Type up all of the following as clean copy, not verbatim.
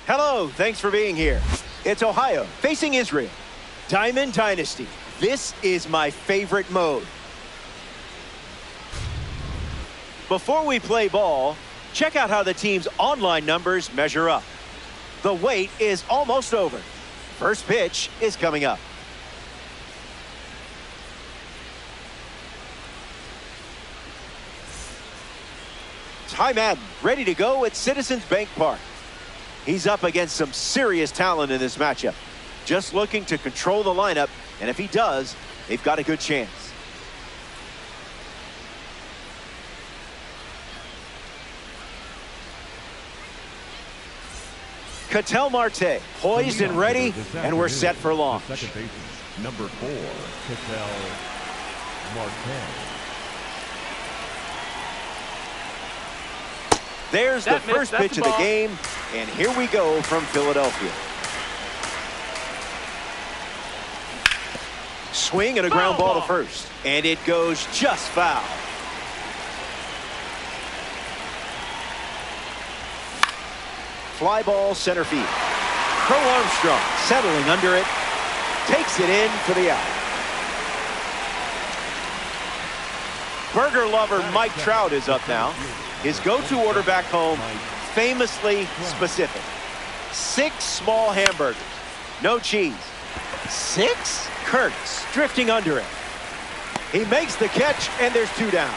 Hello, thanks for being here. It's Ohio facing Israel. Diamond Dynasty. This is my favorite mode. Before we play ball, check out how the team's online numbers measure up. The wait is almost over. First pitch is coming up. Ty Madden, ready to go at Citizens Bank Park. He's up against some serious talent in this matchup. Just looking to control the lineup, and if he does, they've got a good chance. Ketel Marte, poised and ready, and we're set for launch. Second baseman, number 4, Ketel Marte. There's the first pitch of the game, and here we go from Philadelphia. Swing and a ground ball to first, and it goes just foul. Fly ball center field. Crow Armstrong settling under it, takes it in for the out. Burger lover Mike Trout is up now. His go-to order back home, famously specific. 6 small hamburgers, no cheese. 6? Kurtz drifting under it. He makes the catch, and there's 2 down.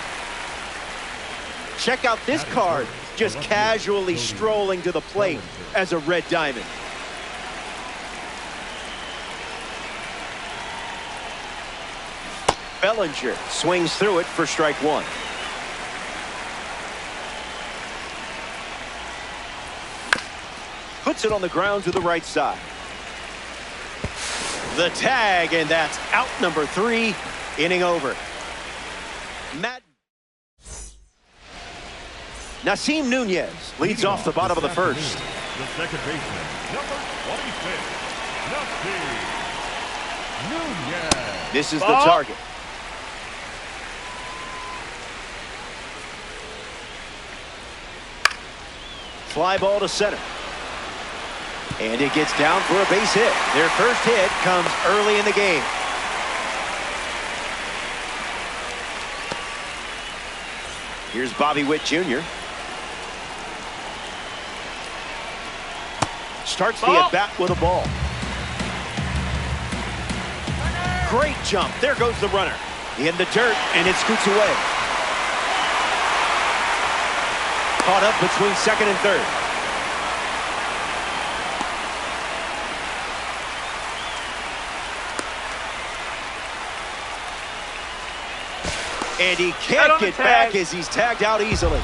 Check out this card, just casually strolling to the plate as a red diamond. Bellinger swings through it for strike 1. Puts it on the ground to the right side. The tag, and that's out number 3, inning over. Nasim Nunez leads off the bottom of the first. The second baseman, number 26, Nasim Nunez. This is the target. Fly ball to center. And it gets down for a base hit. Their first hit comes early in the game. Here's Bobby Witt Jr. Starts the at-bat with a ball. Great jump. There goes the runner. In the dirt, and it scoots away. Caught up between second and third. And he can't get back as he's tagged out easily.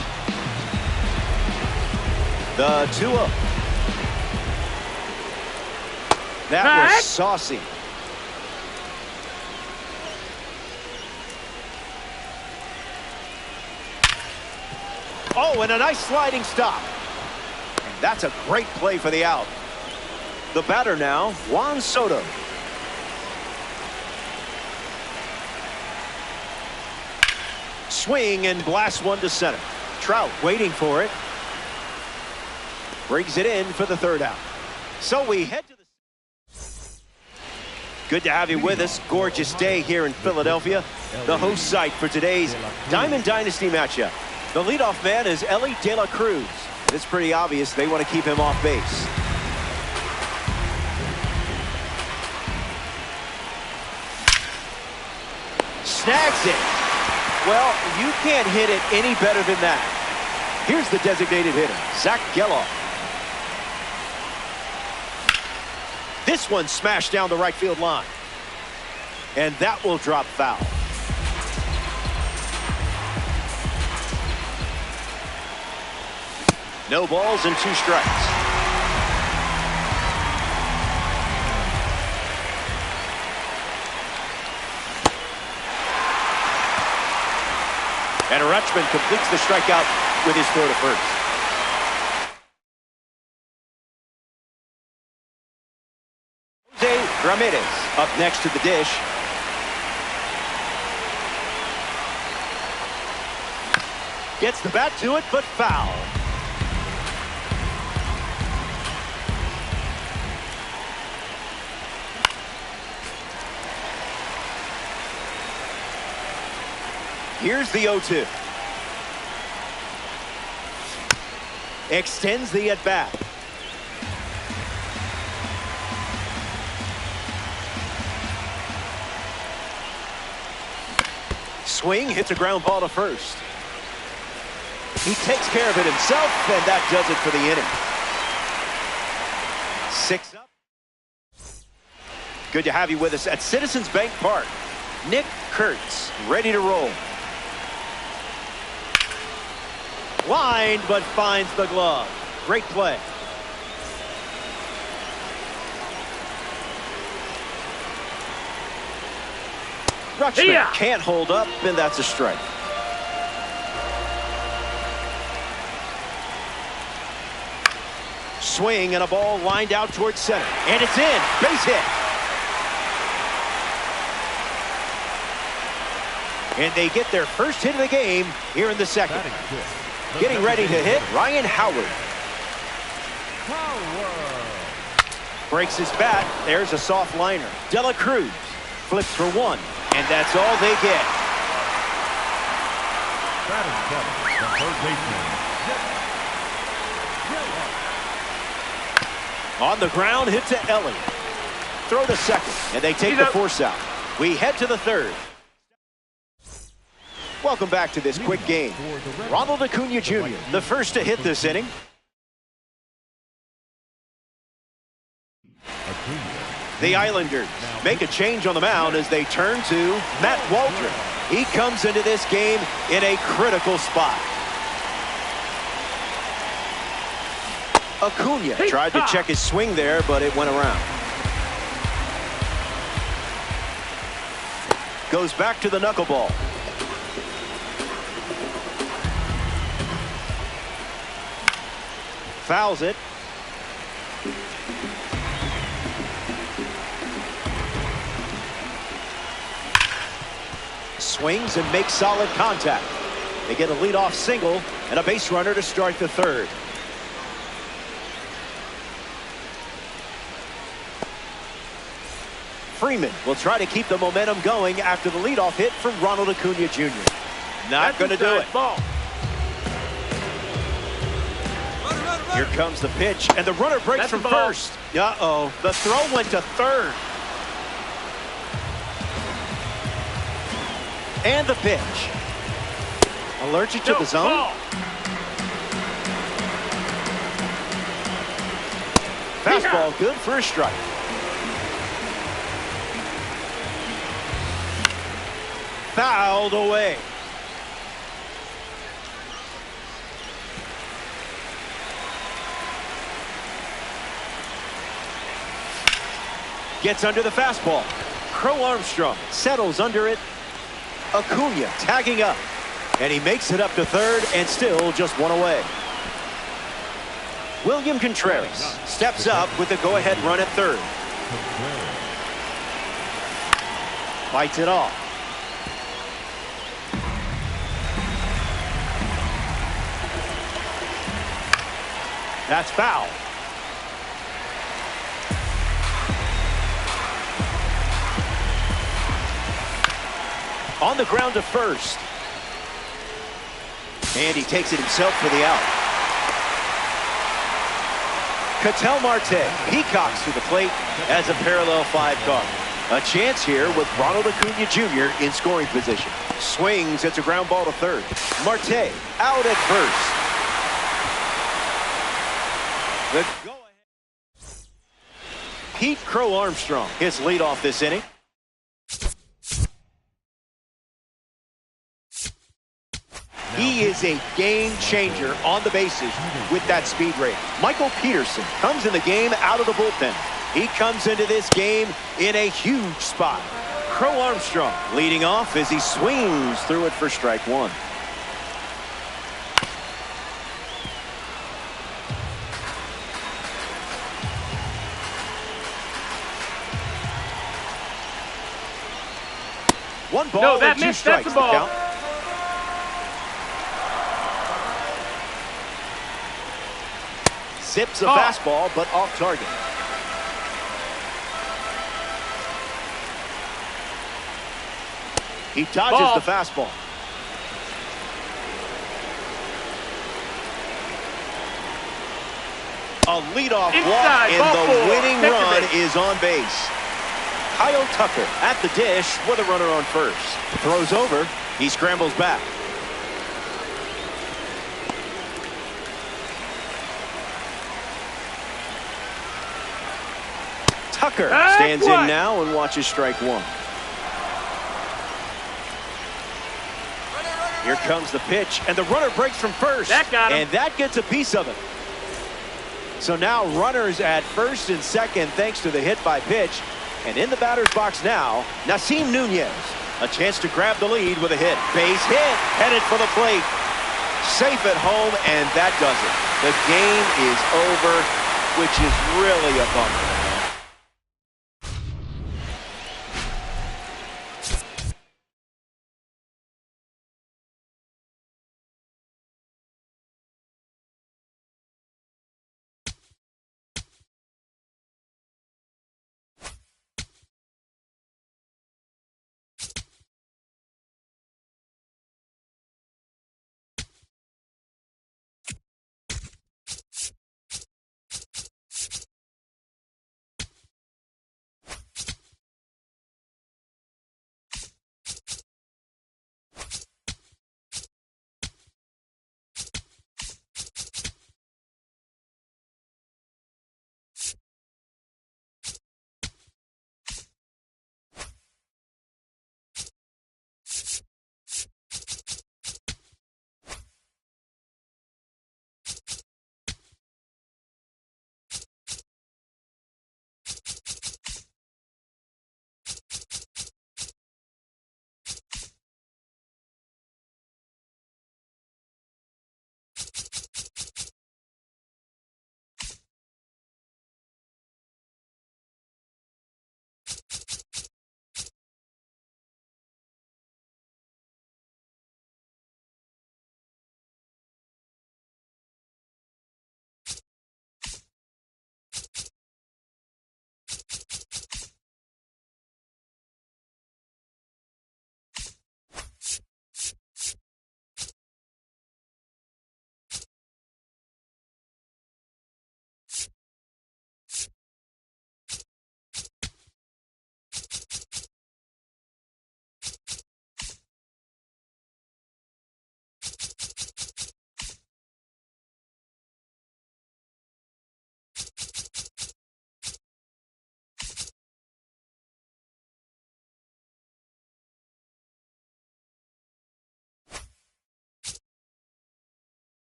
The 2-0. That was saucy. Oh, and a nice sliding stop. And that's a great play for the out. The batter now, Juan Soto. Swing and blast one to center. Trout waiting for it. Brings it in for the third out. So we head to the... Good to have you with us. Gorgeous day here in Philadelphia. The host site for today's Diamond Dynasty matchup. The leadoff man is Elly De La Cruz. It's pretty obvious they want to keep him off base. Snags it. Well, you can't hit it any better than that. Here's the designated hitter, Zack Gelof. This one smashed down the right field line. And that will drop foul. No balls and 2 strikes. And Rutschman completes the strikeout with his throw to first. Jose Ramirez up next to the dish. Gets the bat to it, but foul. Here's the 0-2. Extends the at-bat. Swing, hits a ground ball to first. He takes care of it himself, and that does it for the inning. 6 up. Good to have you with us at Citizens Bank Park. Nick Kurtz, ready to roll. Lined, but finds the glove. Great play. Rutschman can't hold up, and that's a strike. Swing and a ball lined out towards center. And it's in. Base hit. And they get their first hit of the game here in the second. Getting ready to hit, Ryan Howard. Breaks his bat. There's a soft liner. De La Cruz flips for 1. And that's all they get. On the ground, hit to Elliott. Throw to second, and they take the force out. We head to the third. Welcome back to this quick game. Ronald Acuna Jr., the first to hit this inning. The Islanders make a change on the mound as they turn to Matt Waldron. He comes into this game in a critical spot. Acuna tried to check his swing there, but it went around. Goes back to the knuckleball. Fouls it. Swings and makes solid contact. They get a leadoff single and a base runner to start the third. Freeman will try to keep the momentum going after the leadoff hit from Ronald Acuna Jr. Not going to do it. Ball. Here comes the pitch, and the runner breaks from first. Uh-oh, the throw went to third. And the pitch. Allergic to the zone. Ball. Fastball good for a strike. Fouled away. Gets under the fastball. Crow Armstrong settles under it. Acuna tagging up. And he makes it up to third and still just one away. William Contreras steps up with the go-ahead run at third. Fights it off. That's foul. On the ground to first. And he takes it himself for the out. Ketel Marte peacocks to the plate as a parallel 5 car. A chance here with Ronald Acuna Jr. in scoring position. Swings, it's a ground ball to third. Marte out at first. The go-ahead. Pete Crow Armstrong, his leadoff this inning. He is a game changer on the bases with that speed rate. Michael Peterson comes in the game out of the bullpen. He comes into this game in a huge spot. Crow Armstrong leading off as he swings through it for strike one. One ball No, that and 2 missed. strikes. That's a ball. Count. Zips a fastball, but off target. He dodges the fastball. A leadoff walk, and the winning run is on base. Kyle Tucker at the dish with a runner on first. Throws over. He scrambles back. Tucker stands in now and watches strike one. Here comes the pitch, and the runner breaks from first. That got him. And that gets a piece of it. So now runners at first and second thanks to the hit by pitch. And in the batter's box now, Nasim Nunez. A chance to grab the lead with a hit. Base hit, headed for the plate. Safe at home, and that does it. The game is over, which is really a bummer.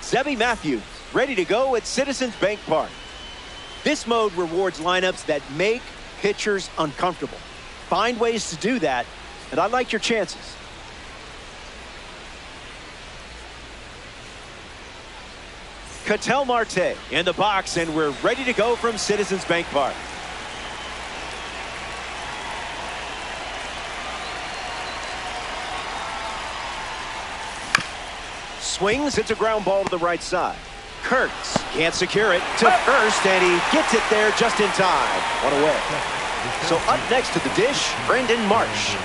Zebby Matthews, ready to go at Citizens Bank Park. This mode rewards lineups that make pitchers uncomfortable. Find ways to do that, and I like your chances. Ketel Marte in the box, and we're ready to go from Citizens Bank Park. Swings, it's a ground ball to the right side. Kurtz can't secure it to first, and he gets it there just in time. One away. So up next to the dish, Brandon Marsh.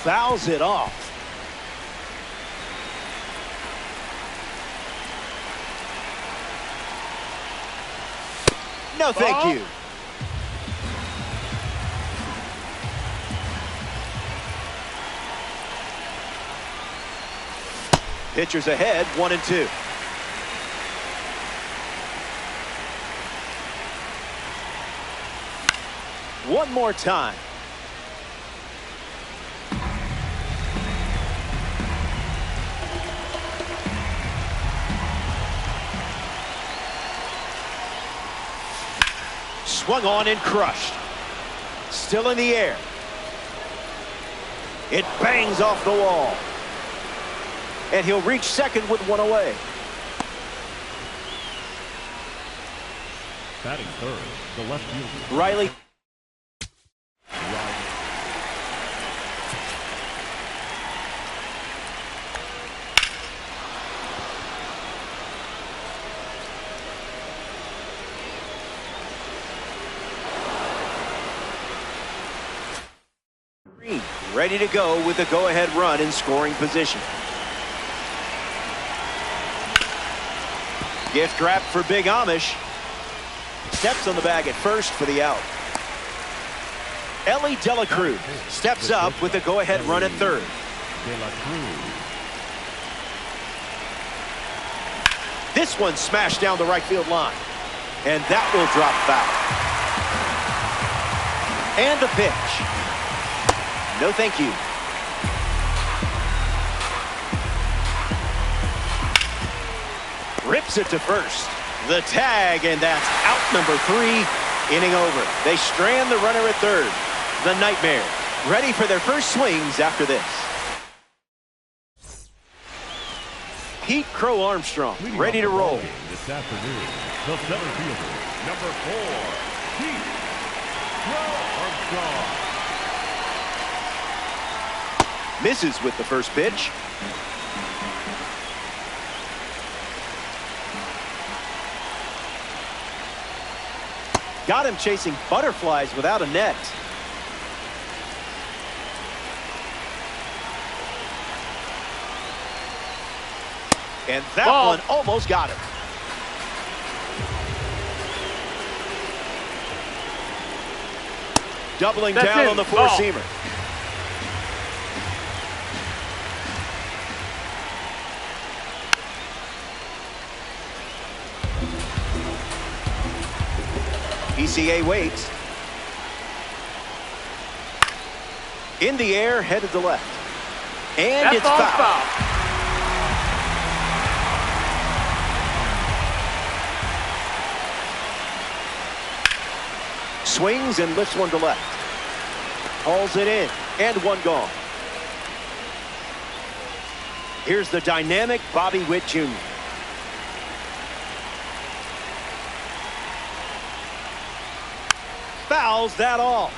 Fouls it off. No, thank you. Pitchers ahead, 1-2. One more time. Swung on and crushed. Still in the air. It bangs off the wall. And he'll reach second with one away. Batting third, the left fielder. Riley. Ready to go with a go-ahead run in scoring position. Gift wrap for Big Amish. Steps on the bag at first for the out. Ellie De La Cruz steps up with a go-ahead run at third. This one smashed down the right field line. And that will drop foul. And the pitch. No, thank you. Rips it to first. The tag, and that's out number 3. Inning over. They strand the runner at third. The Nightmare ready for their first swings after this. Pete Crow Armstrong ready to roll. This afternoon, the center fielder, number 4, Pete Crow Armstrong. Misses with the first pitch. Got him chasing butterflies without a net. And that one almost got him. Doubling down on the four-seamer. ECA waits. In the air, headed to left. And it's foul. Swings and lifts one to left. Hauls it in, and one gone. Here's the dynamic Bobby Witt Jr. Fouls that off.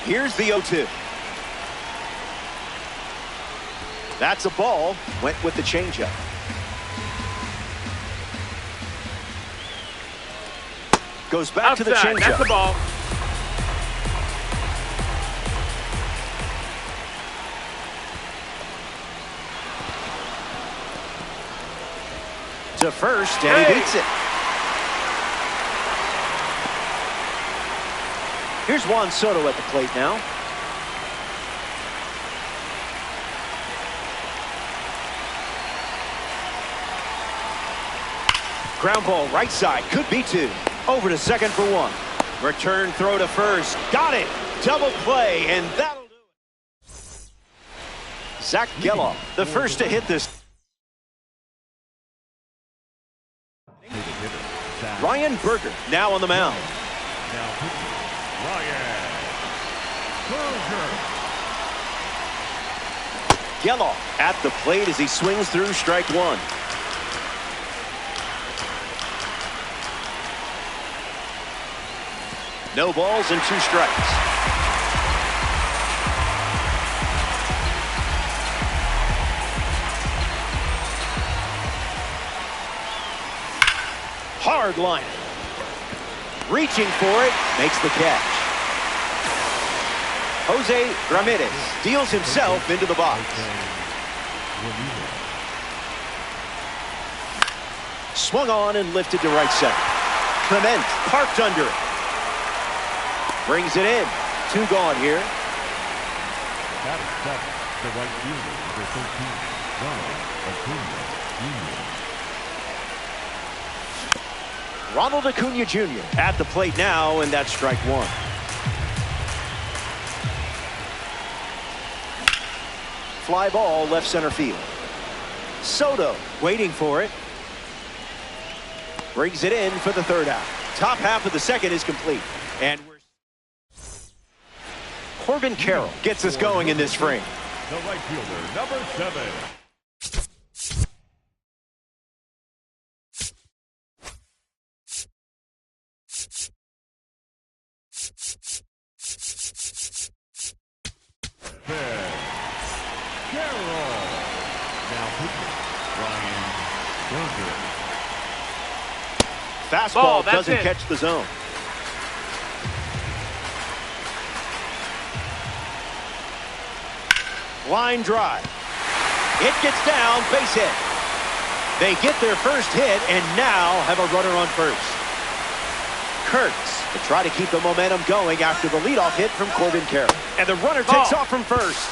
Here's the 0-2. That's a ball. Went with the changeup. Goes back to the changeup. That's the ball. To first, and he beats it. Here's Juan Soto at the plate now. Ground ball right side, could be two. Over to second for one. Return throw to first, got it. Double play, and that'll do it. Zach Geloff, the first to hit this. Ryan Berger now on the mound. Now pitching, Ryan Berger. Geloff at the plate as he swings through strike one. No balls and 2 strikes. Hard line. Reaching for it, makes the catch. Jose Ramirez deals himself into the box. Swung on and lifted to right center. Clement parked under it. Brings it in. 2 gone here. That is the right fielder, number 13, Ronald Acuna Jr. Ronald Acuna Jr. at the plate now, and that's strike one. Fly ball left center field. Soto waiting for it. Brings it in for the 3rd out. Top half of the 2nd is complete. And Corbin Carroll gets us going in this frame. The right fielder, number 7. Carroll. Now pitching, Ryan Berger. Fastball doesn't catch the zone. Line drive. It gets down, base hit. They get their first hit and now have a runner on first. Kurtz to try to keep the momentum going after the leadoff hit from Corbin Carroll. And the runner takes off from first.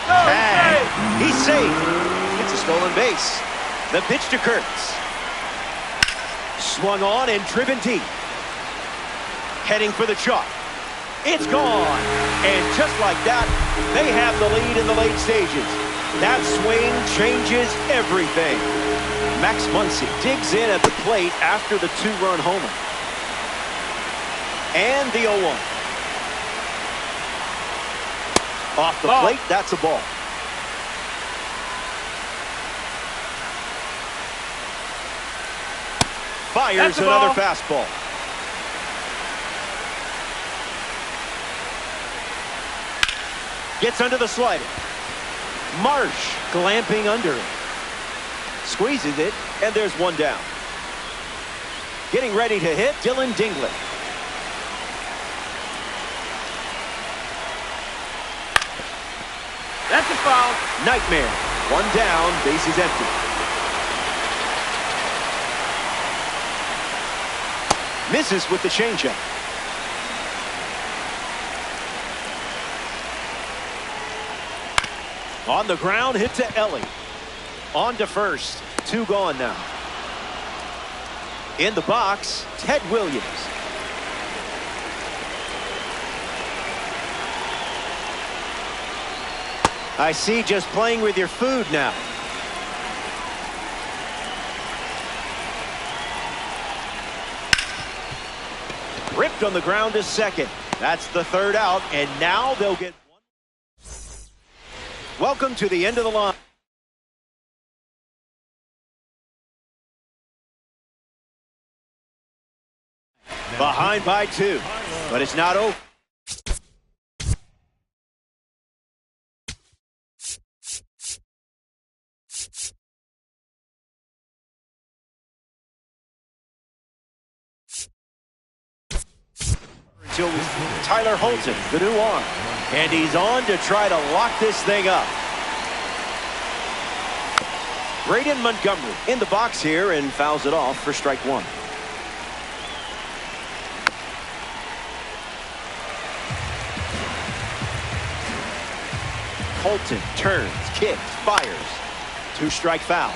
Tag. He's safe. It's a stolen base. The pitch to Kurtz. Swung on and driven deep. Heading for the chalk. It's gone. And just like that, they have the lead in the late stages. That swing changes everything. Max Muncy digs in at the plate after the 2-run homer. And the 0-1. Off the plate, that's a ball. Fires another fastball. Gets under the slider. Marsh glamping under it. Squeezes it, and there's 1 down. Getting ready to hit, Dylan Dingley. That's a foul. Nightmare. 1 down, base is empty. Misses with the changeup. On the ground, hit to Ellie. On to first. 2 gone now. In the box, Ted Williams. I see, just playing with your food now. Ripped on the ground to second. That's the 3rd out, and now they'll get 1. Welcome to the end of the line. Behind by 2, but it's not over. Until Tyler Holton, the new arm. And he's on to try to lock this thing up. Braden Montgomery in the box here and fouls it off for strike 1. Holton turns, kicks, fires. 2-strike foul.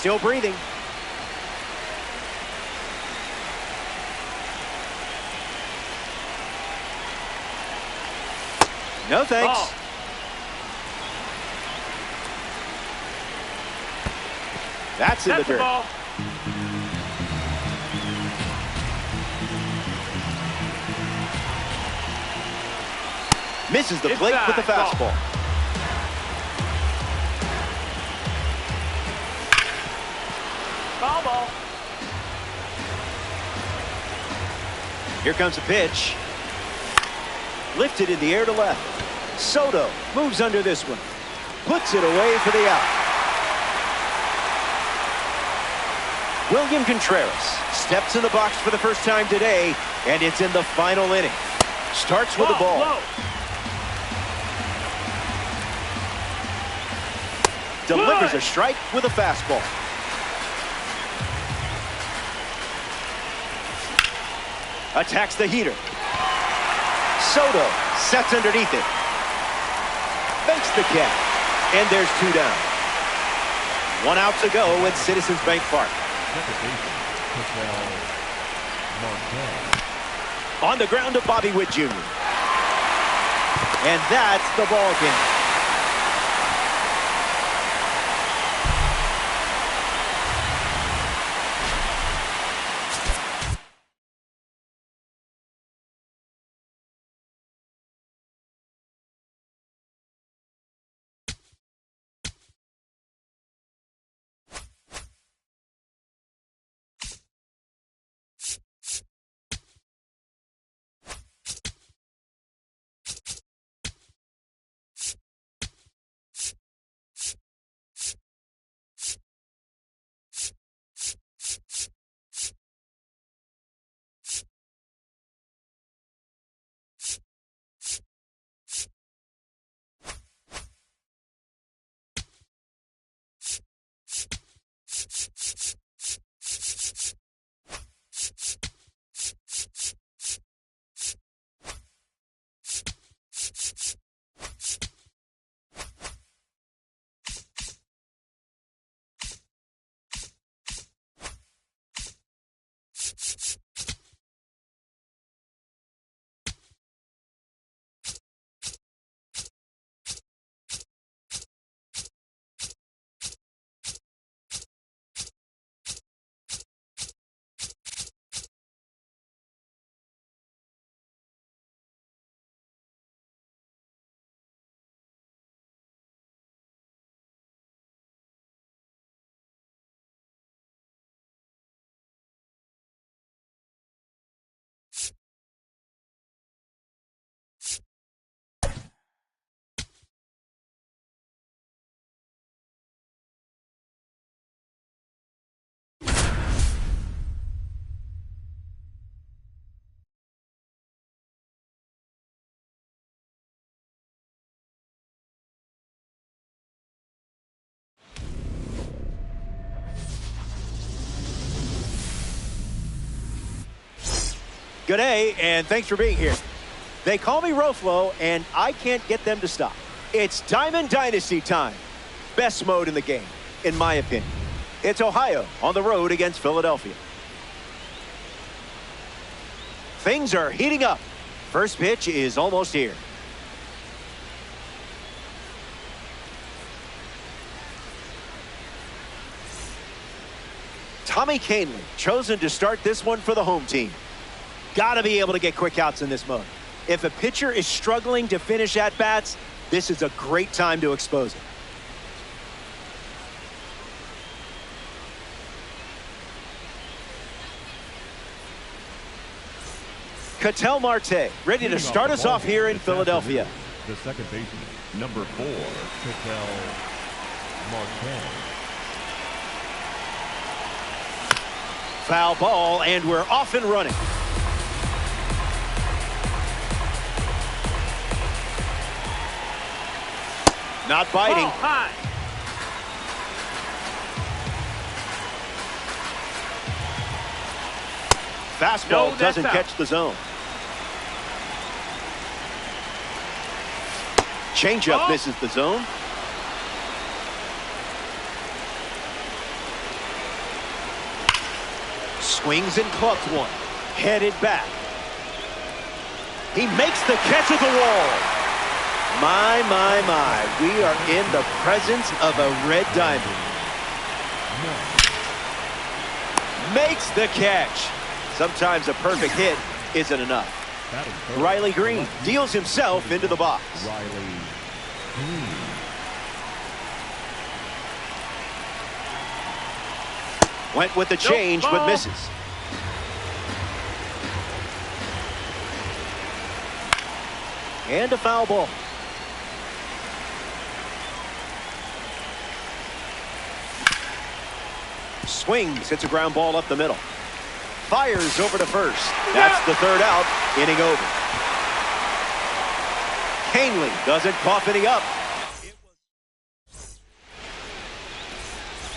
still breathing. No thanks. Oh. That's in the dirt. Ball. Misses the plate with the fastball. Foul ball. Here comes a pitch. Lifted in the air to left. Soto moves under this one. Puts it away for the out. William Contreras steps in the box for the first time today, and it's in the final inning. Starts with a ball. Low. Delivers a strike with a fastball. Attacks the heater. Soto sets underneath it. Makes the catch. And there's 2 down. 1 out to go at Citizens Bank Park. On the ground to Bobby Witt Jr. And that's the ball game. Good day, and thanks for being here. They call me Roflo, and I can't get them to stop. It's Diamond Dynasty time. Best mode in the game, in my opinion. It's Ohio on the road against Philadelphia. Things are heating up. First pitch is almost here. Tommy Kahnle chosen to start this one for the home team. Got to be able to get quick outs in this mode. If a pitcher is struggling to finish at bats, this is a great time to expose it. Ketel Marte ready to start us off here in Philadelphia. The second baseman, number 4, Ketel Marte. Foul ball, and we're off and running. Not biting. Ball high. Fastball doesn't catch the zone. Changeup misses the zone. Swings and clubs one. Headed back. He makes the catch at the wall. My. We are in the presence of a red diamond. Makes the catch. Sometimes a perfect hit isn't enough. Riley Green deals himself into the box. Riley Green. Went with the change, but misses. And a foul ball. Swings, hits a ground ball up the middle. Fires over to first. That's the third out, inning over. Hanley doesn't cough any up.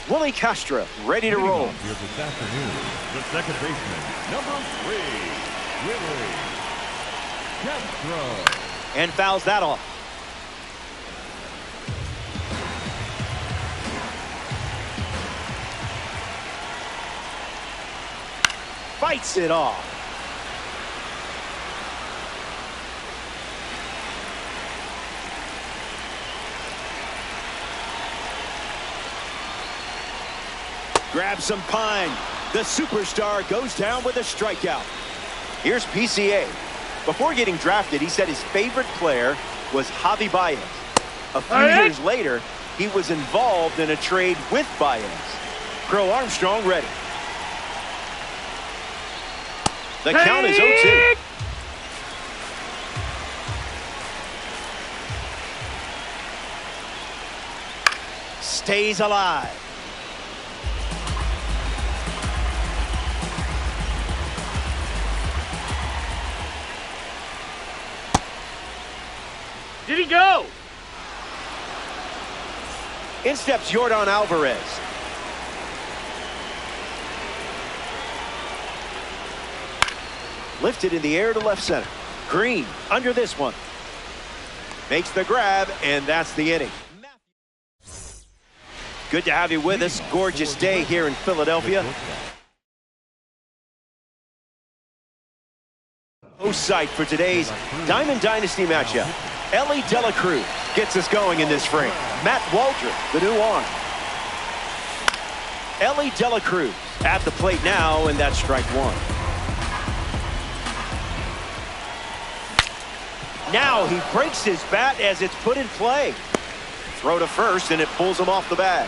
Willie Castro ready to roll. Here this afternoon, the second baseman, number 3, Willie Castro. And fouls that off. Fights it off. Grab some pine. The superstar goes down with a strikeout. Here's PCA. Before getting drafted, he said his favorite player was Javi Baez. A few years later, he was involved in a trade with Baez. Crow Armstrong ready. The count is 0-2. Stays alive. Did he go? In steps Yordan Alvarez. Lifted in the air to left center. Green under this one. Makes the grab, and that's the inning. Good to have you with us. Gorgeous day here in Philadelphia. Host site for today's Diamond Dynasty matchup. Elly De La Cruz gets us going in this frame. Matt Waldrop, the new arm. Elly De La Cruz at the plate now, and that's strike one. Now he breaks his bat as it's put in play. Throw to first, and it pulls him off the bag.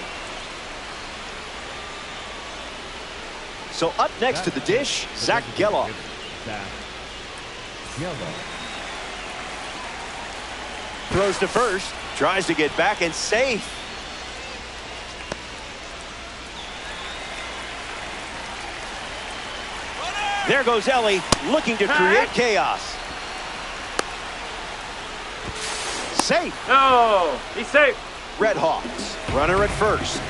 So up next to the dish, Zach Gelof. Throws to first, tries to get back and safe. There goes Elly, looking to create chaos. Safe. No, he's safe. Red Hawks, runner at first.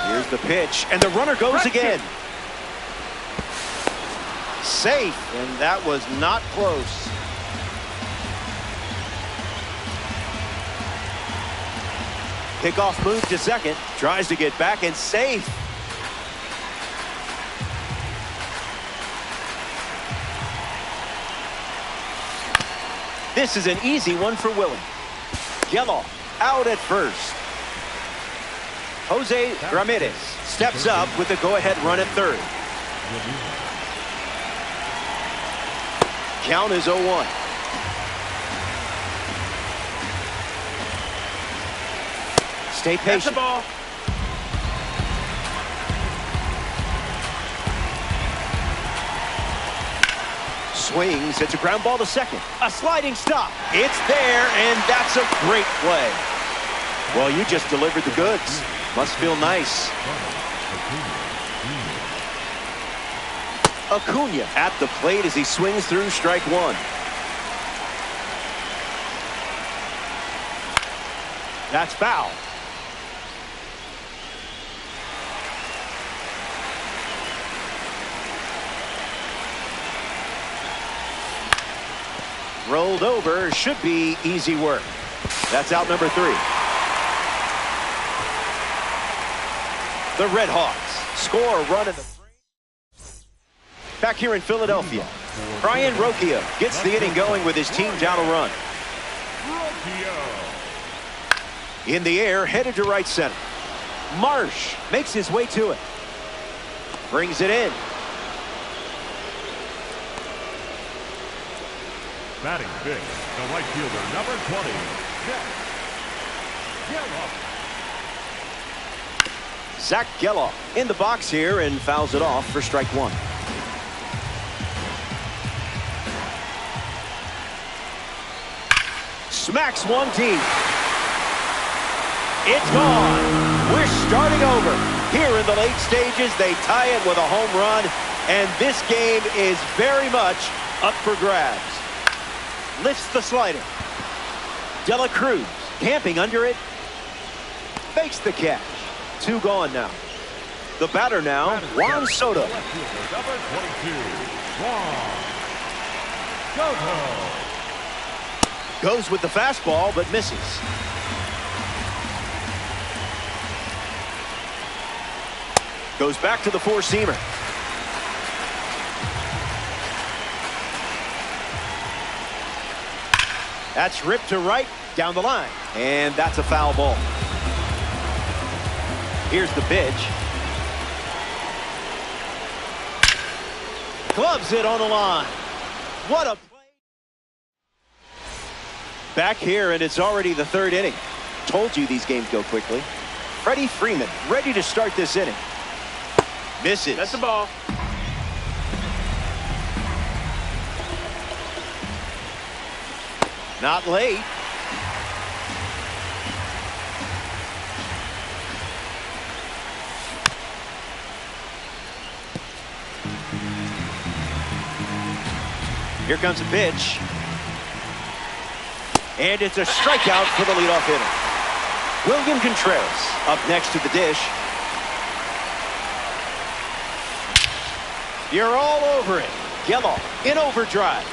Here's the pitch, and the runner goes again. Safe, and that was not close. Pickoff move to second, tries to get back and safe. This is an easy one for Willie. Gelof out at first. Jose Ramirez steps up with the go-ahead run at third. Count is 0-1. Stay patient. That's the ball. Swings, it's a ground ball to second. A sliding stop. It's there, and that's a great play. Well, you just delivered the goods. Must feel nice. Acuna at the plate as he swings through strike one. That's foul. Rolled over, should be easy work. That's out number 3. The Red Hawks score a run in the frame. Back here in Philadelphia, Brian Rocchio gets the inning going with his team down a run. In the air, headed to right center. Marsh makes his way to it. Brings it in. Batting fifth, the right fielder, number 20, Zach Gelof. Zach Gelof in the box here and fouls it off for strike one. Smacks one deep. It's gone. We're starting over. Here in the late stages, they tie it with a home run, and this game is very much up for grabs. Lifts the slider. De La Cruz camping under it. Fakes the catch. Two gone now. The batter now, Juan Soto. Number 22, Juan Soto. Goes with the fastball, but misses. Goes back to the four-seamer. That's ripped to right, down the line. And that's a foul ball. Here's the pitch. Gloves it on the line. What a play. Back here, and it's already the third inning. Told you these games go quickly. Freddie Freeman ready to start this inning. Misses. That's the ball. Not late. Here comes a pitch. And it's a strikeout for the leadoff hitter. William Contreras up next to the dish. You're all over it. Gelof in overdrive.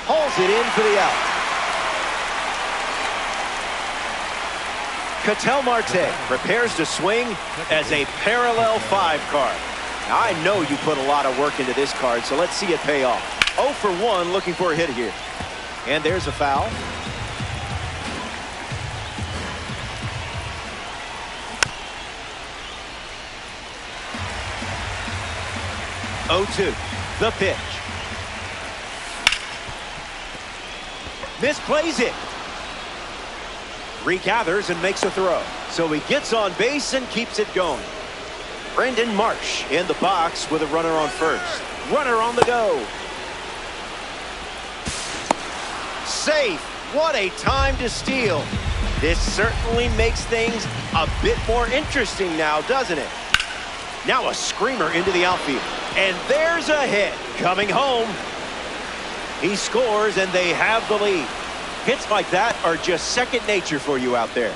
Hauls it in for the out. Ketel Marte prepares to swing as a parallel 5 card. Now, I know you put a lot of work into this card, so let's see it pay off. 0 for 1 looking for a hit here. And there's a foul. The pitch. Misplays it. Regathers and makes a throw. So he gets on base and keeps it going. Brandon Marsh in the box with a runner on first. Runner on the go. Safe. What a time to steal. This certainly makes things a bit more interesting now, doesn't it? Now a screamer into the outfield. And there's a hit coming home. He scores and they have the lead. Hits like that are just second nature for you out there.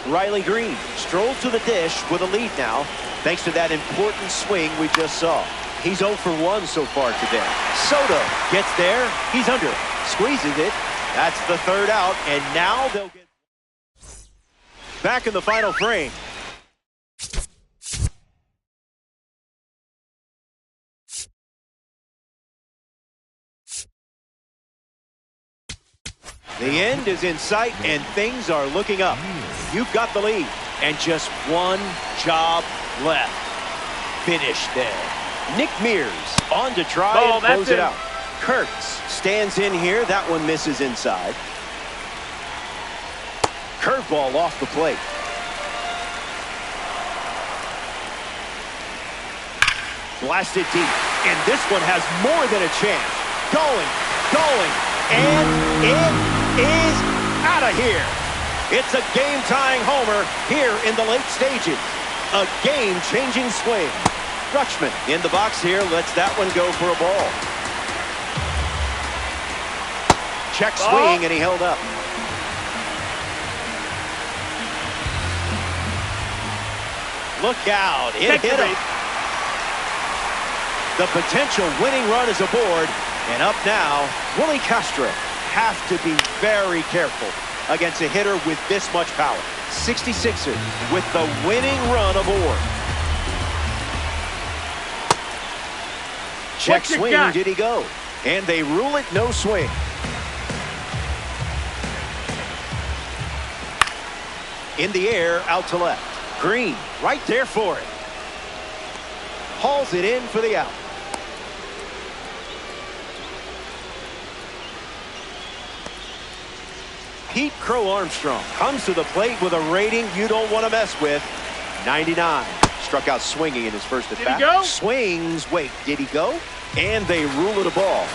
Riley Green strolls to the dish with a lead now, thanks to that important swing we just saw. He's 0 for 1 so far today. Soto gets there. He's under it. Squeezes it. That's the third out, and now they'll get back in the final frame. The end is in sight, and things are looking up. You've got the lead, and just one job left. Finish there. Nick Mears on to try and close it out. Kurtz stands in here. That one misses inside. Curveball off the plate. Blasted deep, and this one has more than a chance. Going, and it is out of here. It's a game-tying homer here in the late stages. A game-changing swing. Rutschman in the box here lets that one go for a ball. Check swing, and he held up. Look out. It hit him. The potential winning run is aboard. And up now, Willie Castro have to be very careful against a hitter with this much power. 66ers with the winning run aboard. Check swing, did he go? And they rule it no swing. In the air, out to left. Green, right there for it. Hauls it in for the out. Pete Crow Armstrong comes to the plate with a rating you don't want to mess with. 99. Struck out swinging in his first at bat. Did he go? Swings. Wait, did he go? And they rule it a ball.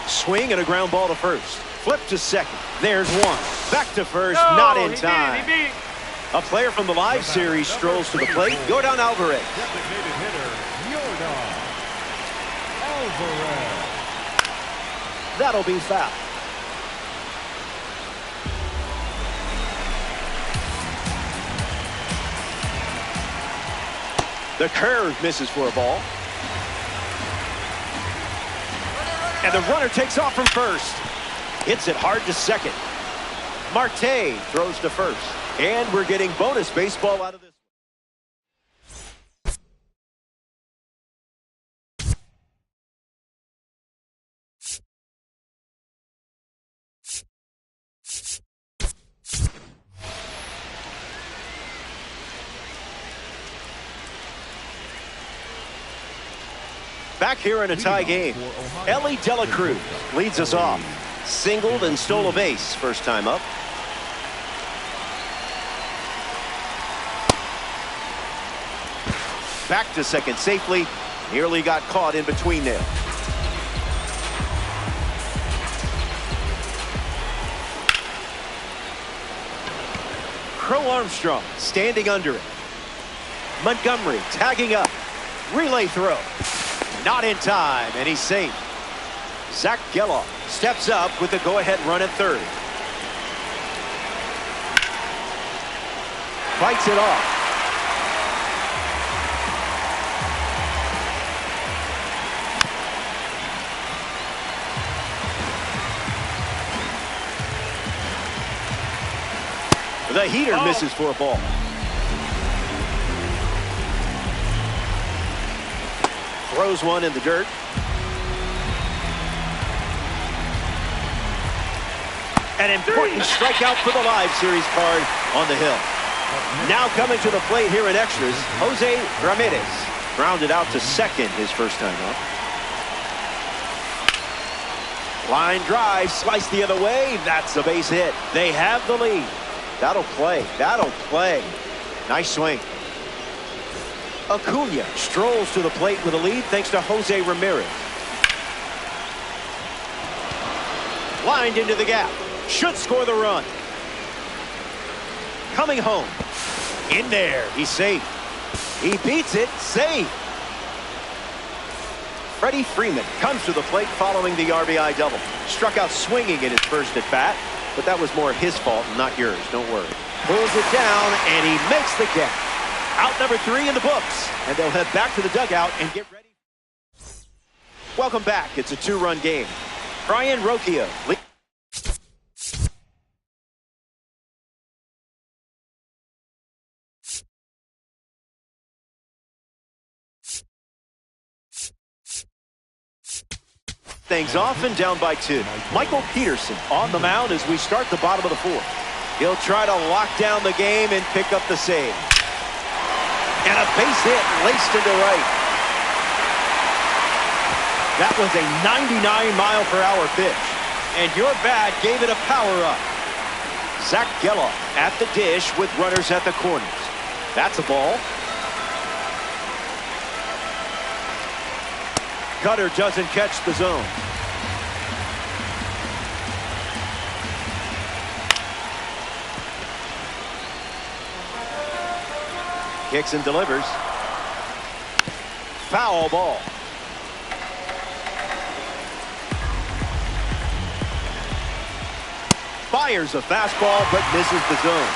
Swing and a ground ball to first. Flip to second. There's one. Back to first. No, not in he time. beat. A player from the live series strolls to the plate. Yordan Alvarez. Designated hitter, Yordan Alvarez. That'll be foul. The curve misses for a ball. And the runner takes off from first. Hits it hard to second. Marte throws to first. And we're getting bonus baseball out of this. Back here in a tie game, Elly De La Cruz leads us off. Singled and stole a base first time up. Back to second safely. Nearly got caught in between there. Crow Armstrong standing under it. Montgomery tagging up. Relay throw. Not in time, and he's safe. Zach Gelof steps up with the go-ahead run at third. Fights it off. The heater misses for a ball. Throws one in the dirt. An important strikeout for the live series card on the hill. Now coming to the plate here in extras, Jose Ramirez grounded out to second his first time up. Line drive, sliced the other way. That's a base hit. They have the lead. That'll play. That'll play. Nice swing. Acuna strolls to the plate with a lead thanks to Jose Ramirez. Lined into the gap. Should score the run. Coming home. In there. He's safe. He beats it. Safe. Freddie Freeman comes to the plate following the RBI double. Struck out swinging in his first at bat, but that was more his fault, not yours. Don't worry. Pulls it down, and he makes the catch. Out number 3 in the books, and they'll head back to the dugout and get ready. Welcome back. It's a 2-run game. Brian Rocchio. Things off and down by 2. Michael Peterson on the mound as we start the bottom of the 4th. He'll try to lock down the game and pick up the save. And a base hit laced into right. That was a 99-mile-per-hour pitch. And your bat gave it a power-up. Zach Gelof at the dish with runners at the corners. That's a ball. Cutter doesn't catch the zone. Kicks and delivers. Foul ball. Fires a fastball but misses the zone.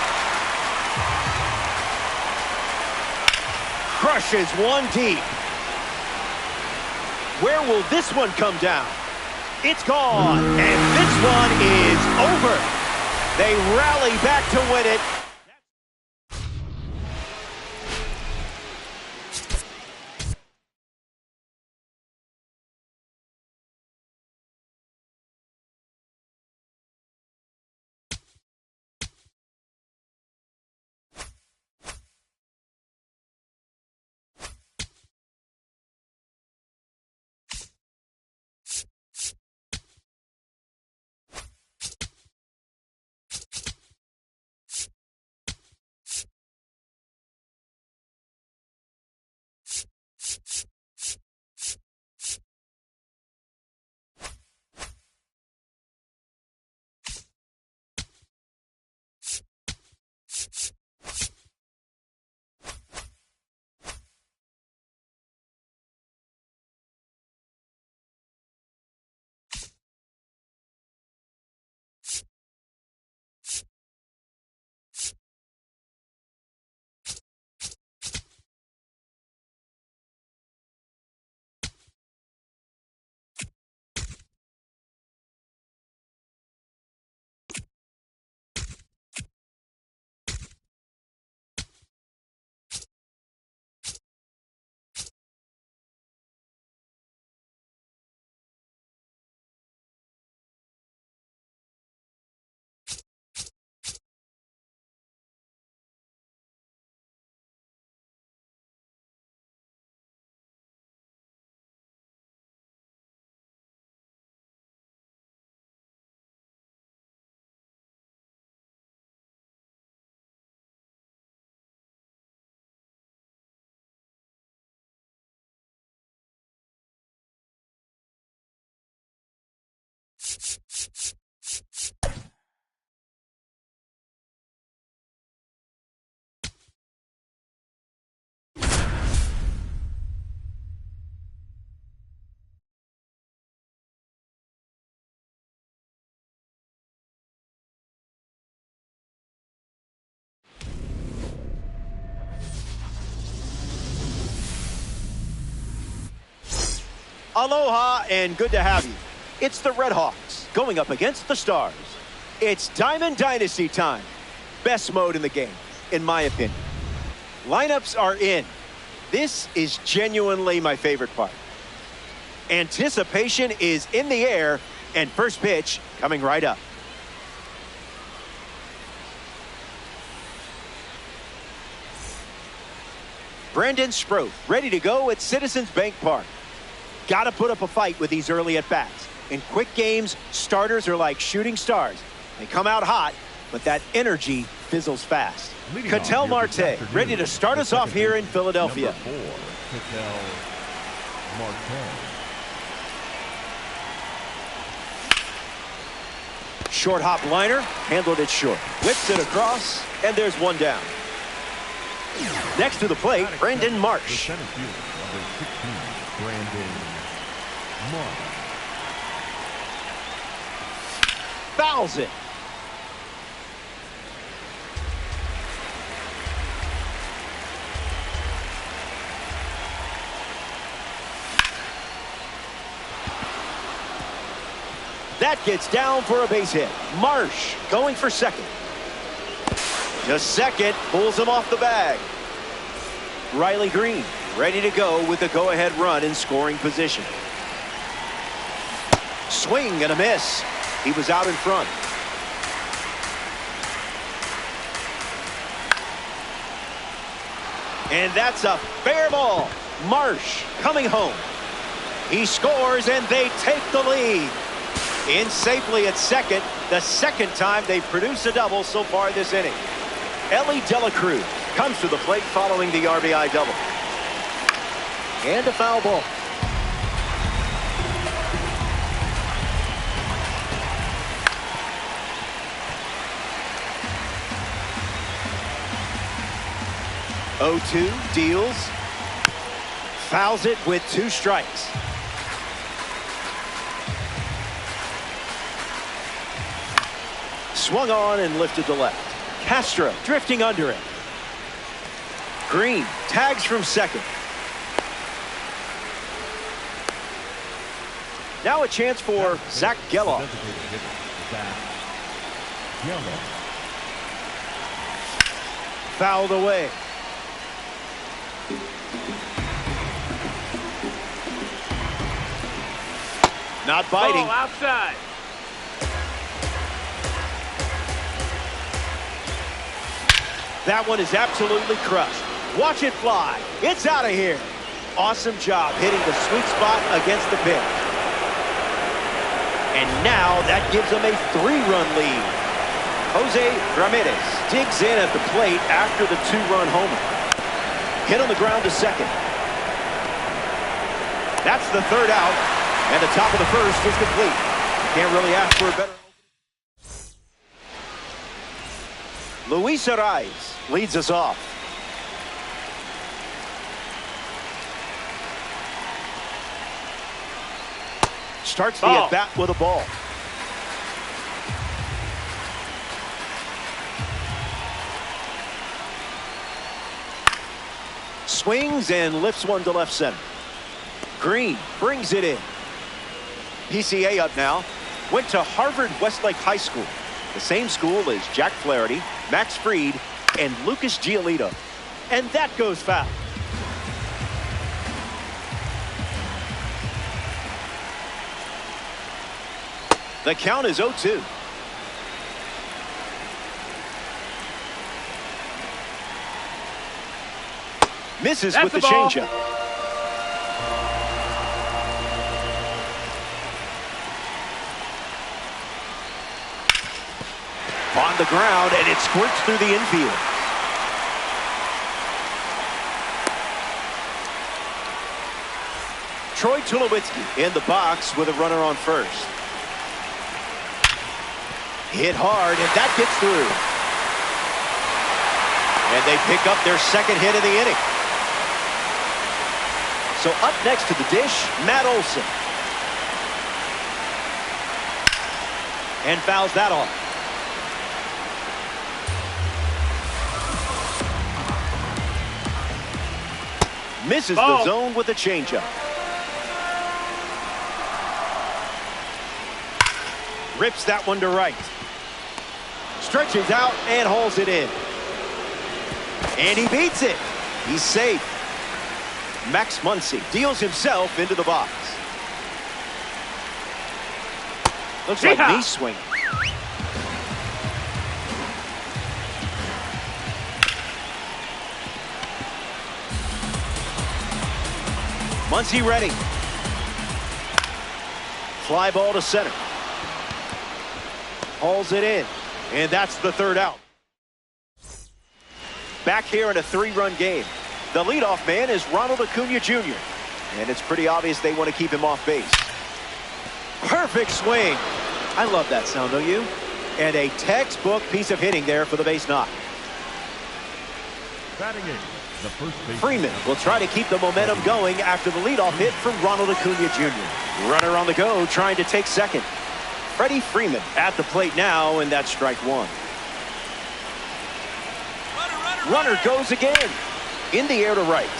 Crushes one deep. Where will this one come down? It's gone, and this one is over. They rally back to win it. Aloha and good to have you. It's the Red Hawks going up against the Stars. It's Diamond Dynasty time. Best mode in the game, in my opinion. Lineups are in. This is genuinely my favorite part. Anticipation is in the air, and first pitch coming right up. Brandon Sproat ready to go at Citizens Bank Park. Got to put up a fight with these early at-bats. In quick games, starters are like shooting stars. They come out hot, but that energy fizzles fast. Ketel Marte ready to start us off here in Philadelphia. Number 4, Ketel Marte. Short hop liner, handled it short. Whips it across, and there's one down. Next to the plate, Brandon Marsh. The center fielder, number 16, Brandon Marsh. Fouls it. That gets down for a base hit. Marsh going for second. Just second, pulls him off the bag. Riley Green ready to go with the go-ahead run in scoring position. Swing and a miss. He was out in front. And that's a fair ball. Marsh coming home. He scores and they take the lead. In safely at second, the second time they've produced a double so far this inning. Elly De La Cruz comes to the plate following the RBI double. And a foul ball. (0-2) deals. Fouls it with 2 strikes. Swung on and lifted to left. Castro drifting under it. Green tags from second. Now a chance for Zach Geloff. back. Yellow. Fouled away. Not biting. Ball outside. That one is absolutely crushed. Watch it fly. It's out of here. Awesome job hitting the sweet spot against the pitch. And now that gives them a 3-run lead. Jose Ramirez digs in at the plate after the 2-run homer. Hit on the ground to second. That's the 3rd out, and the top of the 1st is complete. Can't really ask for a better. Luis Arraez leads us off. Starts the at-bat with a ball. Swings and lifts one to left center. Green brings it in. PCA up now. Went to Harvard Westlake High School, the same school as Jack Flaherty, Max Fried, and Lucas Giolito. And that goes foul. The count is 0-2. Misses with the changeup. On the ground, and it squirts through the infield. Troy Tulowitzki in the box with a runner on first. Hit hard, and that gets through. And they pick up their 2nd hit of the inning. So up next to the dish, Matt Olson. And fouls that off. Misses the zone with a changeup. Rips that one to right. Stretches out and hauls it in. And he beats it. He's safe. Max Muncy deals himself into the box. Looks like knee swing. Muncy ready. Fly ball to center. Hauls it in. And that's the 3rd out. Back here in a 3-run game. The leadoff man is Ronald Acuna Jr. And it's pretty obvious they want to keep him off base. Perfect swing. I love that sound, don't you? And a textbook piece of hitting there for the base knock. Batting in, the first base. Freeman will try to keep the momentum going after the leadoff hit from Ronald Acuna Jr. Runner on the go, trying to take second. Freddie Freeman at the plate now, and that's strike 1. Runner goes again. In the air to right.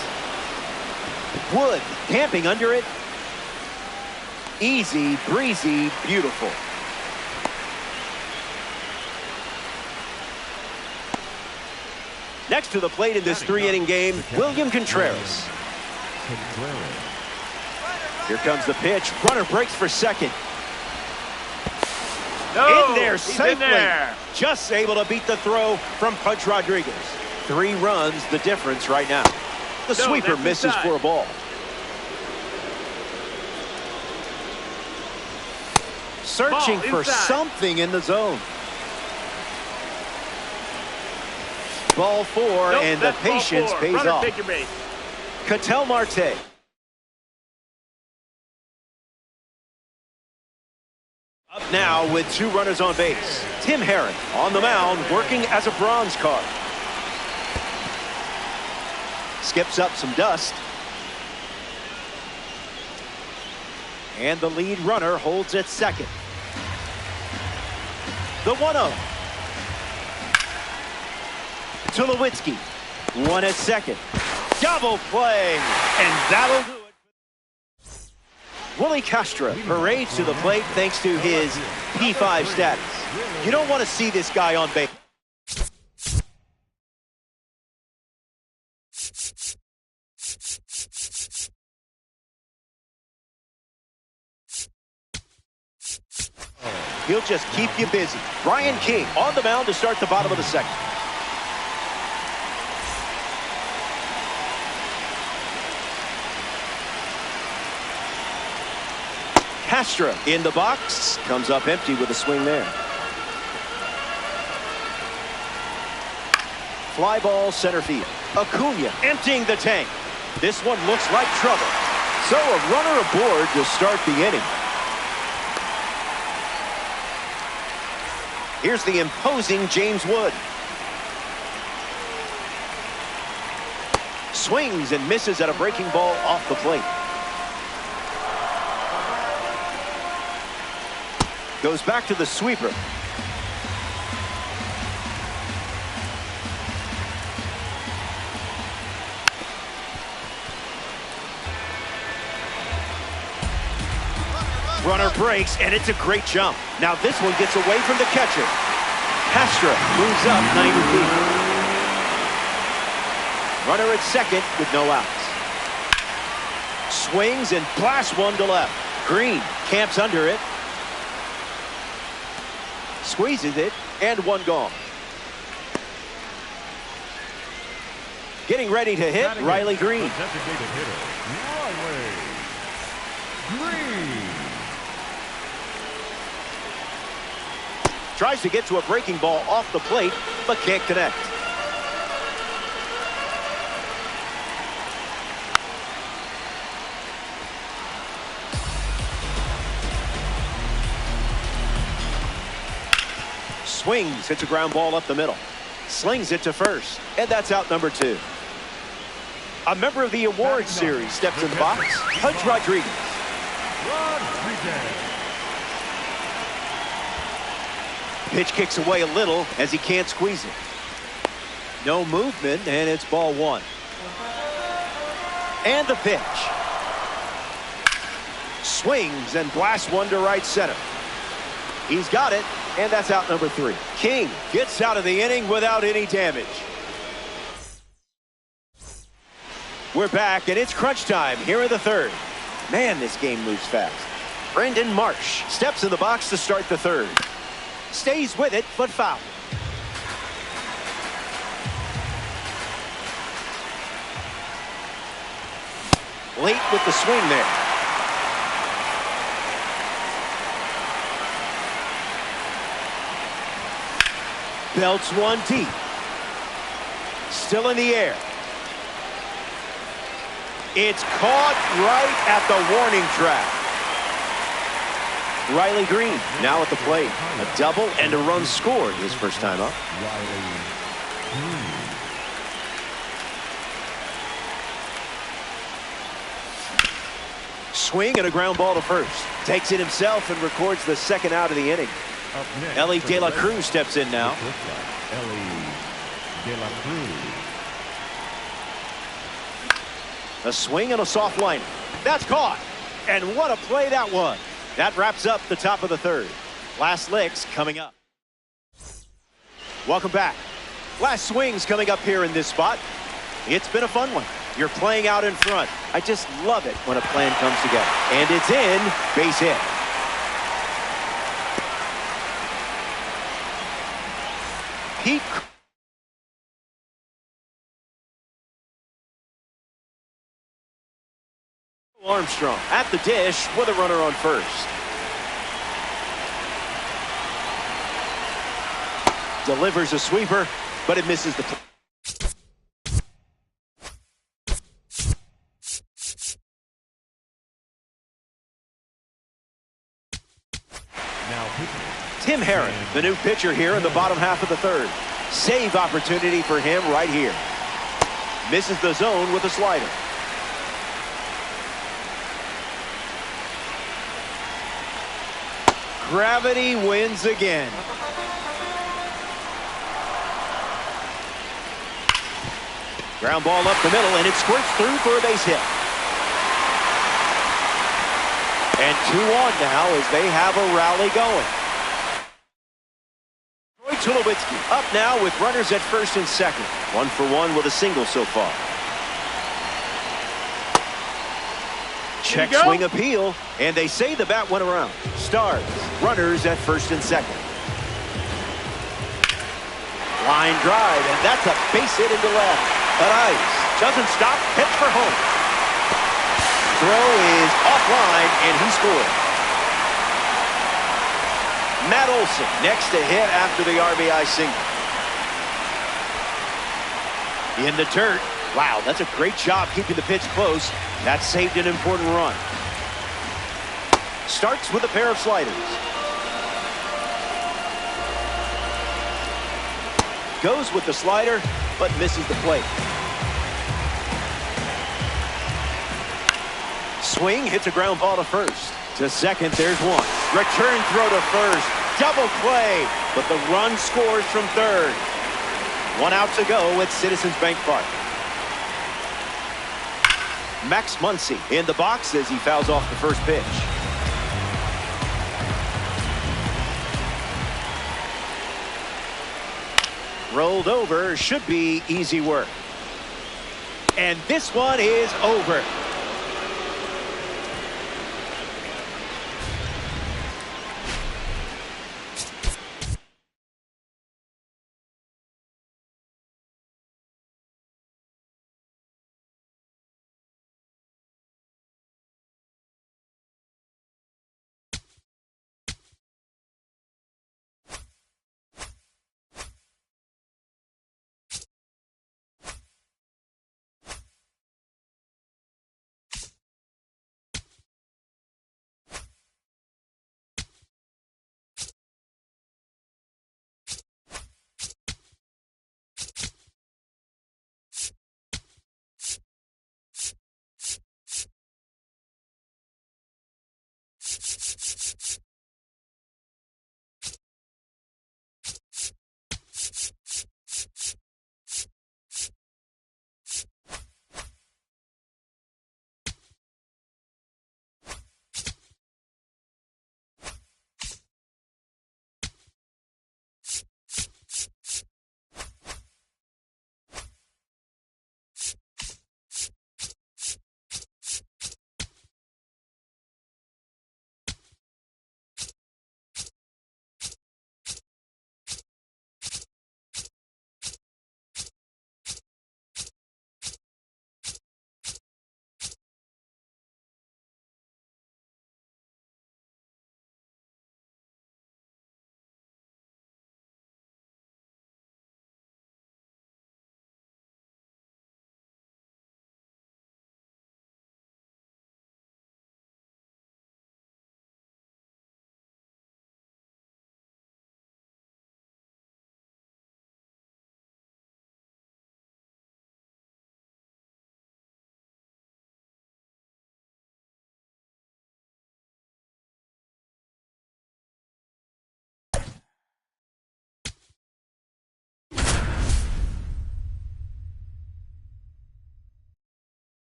Wood camping under it. Easy, breezy, beautiful. Next to the plate in this 3-inning game, William Contreras. Here comes the pitch. Runner breaks for second. No, in there he's safely. in there. Just able to beat the throw from Pudge Rodriguez. 3 runs the difference right now. The sweeper misses inside for a ball. Searching for something in the zone. Ball 4, and the patience pays off. Take your base. Ketel Marte. Up now with 2 runners on base. Tim Herrick on the mound, working as a bronze card. Skips up some dust. And the lead runner holds at second. The 1-0. Tulowitzki, 1 at second. Double play, and that'll do it. Willie Castro parades to the plate thanks to his P5 status. You don't want to see this guy on base. He'll just keep you busy. Brian King on the mound to start the bottom of the second. Castro in the box. Comes up empty with a swing there. Fly ball center field. Acuna emptying the tank. This one looks like trouble. So a runner aboard to start the inning. Here's the imposing James Wood. Swings and misses at a breaking ball off the plate. Goes back to the sweeper. Runner breaks, and it's a great jump. Now this one gets away from the catcher. Castro moves up 90 feet. Runner at second with no outs. Swings and blasts one to left. Green camps under it. Squeezes it, and one gone. Getting ready to hit, Riley Green. Designated hitter, Riley Green. Tries to get to a breaking ball off the plate, but can't connect. Swings, hits a ground ball up the middle. Slings it to first, and that's out number 2. A member of the award series steps in the box, Pudge Rodriguez. Pitch kicks away a little as he can't squeeze it. No movement, and it's ball 1. And the pitch. Swings and blasts one to right center. He's got it, and that's out number 3. King gets out of the inning without any damage. We're back, and it's crunch time here in the 3rd. Man, this game moves fast. Brendan Marsh steps in the box to start the 3rd. Stays with it, but foul. Late with the swing there. Belts one deep. Still in the air. It's caught right at the warning track. Riley Green now at the plate. A double and a run scored his first time up. Swing and a ground ball to first. Takes it himself and records the 2nd out of the inning. Ellie De La Cruz steps in now. Ellie De La Cruz. A swing and a soft line. That's caught. And what a play that was. That wraps up the top of the 3rd. Last licks coming up. Welcome back. Last swings coming up here in this spot. It's been a fun one. You're playing out in front. I just love it when a plan comes together. And it's in. Base hit. Pete Armstrong at the dish with a runner on first. Delivers a sweeper, but it misses the play. Tim Herron, the new pitcher here in the bottom half of the 3rd. Save opportunity for him right here. Misses the zone with a slider. Gravity wins again. Ground ball up the middle, and it squirts through for a base hit. And 2-1 now as they have a rally going. Troy Tulowitzki up now with runners at first and second. 1 for 1 with a single so far. Check swing appeal, and they say the bat went around. Stars, runners at first and second. Line drive, and that's a base hit into left. But Ice doesn't stop, hits for home. Throw is offline, and he scored. Matt Olson next to hit after the RBI single. In the dirt. Wow, that's a great job keeping the pitch close. That saved an important run. Starts with a pair of sliders. Goes with the slider, but misses the plate. Swing, hits a ground ball to first. To second, there's one. Return throw to first. Double play, but the run scores from third. 1 out to go at Citizens Bank Park. Max Muncy in the box as he fouls off the first pitch. Rolled over, should be easy work. And this one is over.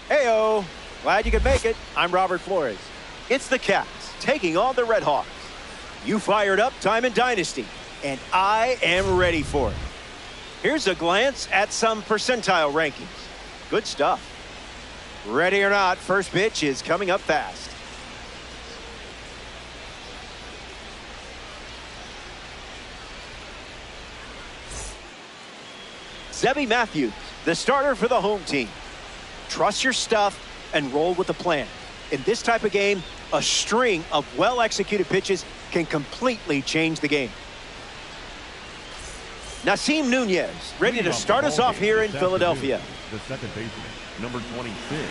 Heyo, glad you could make it. I'm Robert Flores. It's the Cats taking on the Red Hawks. You fired up time in Dynasty, and I am ready for it. Here's a glance at some percentile rankings. Good stuff. Ready or not, first pitch is coming up fast. Zebby Matthews, the starter for the home team. Trust your stuff and roll with the plan. In this type of game, a string of well-executed pitches can completely change the game. Nasim Nunez, ready to start us off here in Philadelphia. The second baseman, number 26.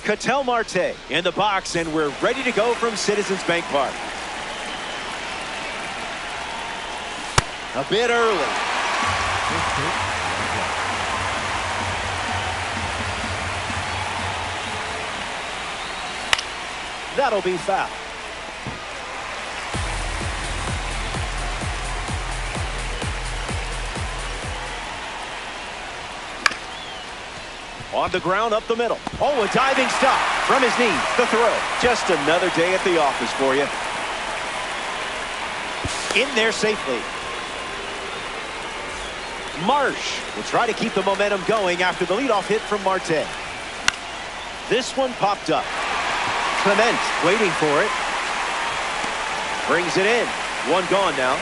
Ketel Marte in the box, and we're ready to go from Citizens Bank Park. A bit early. That'll be foul. On the ground, up the middle. Oh, a diving stop from his knees. The throw. Just another day at the office for you. In there safely. Marsh will try to keep the momentum going after the leadoff hit from Marte. This one popped up. Clement waiting for it. Brings it in. One gone now.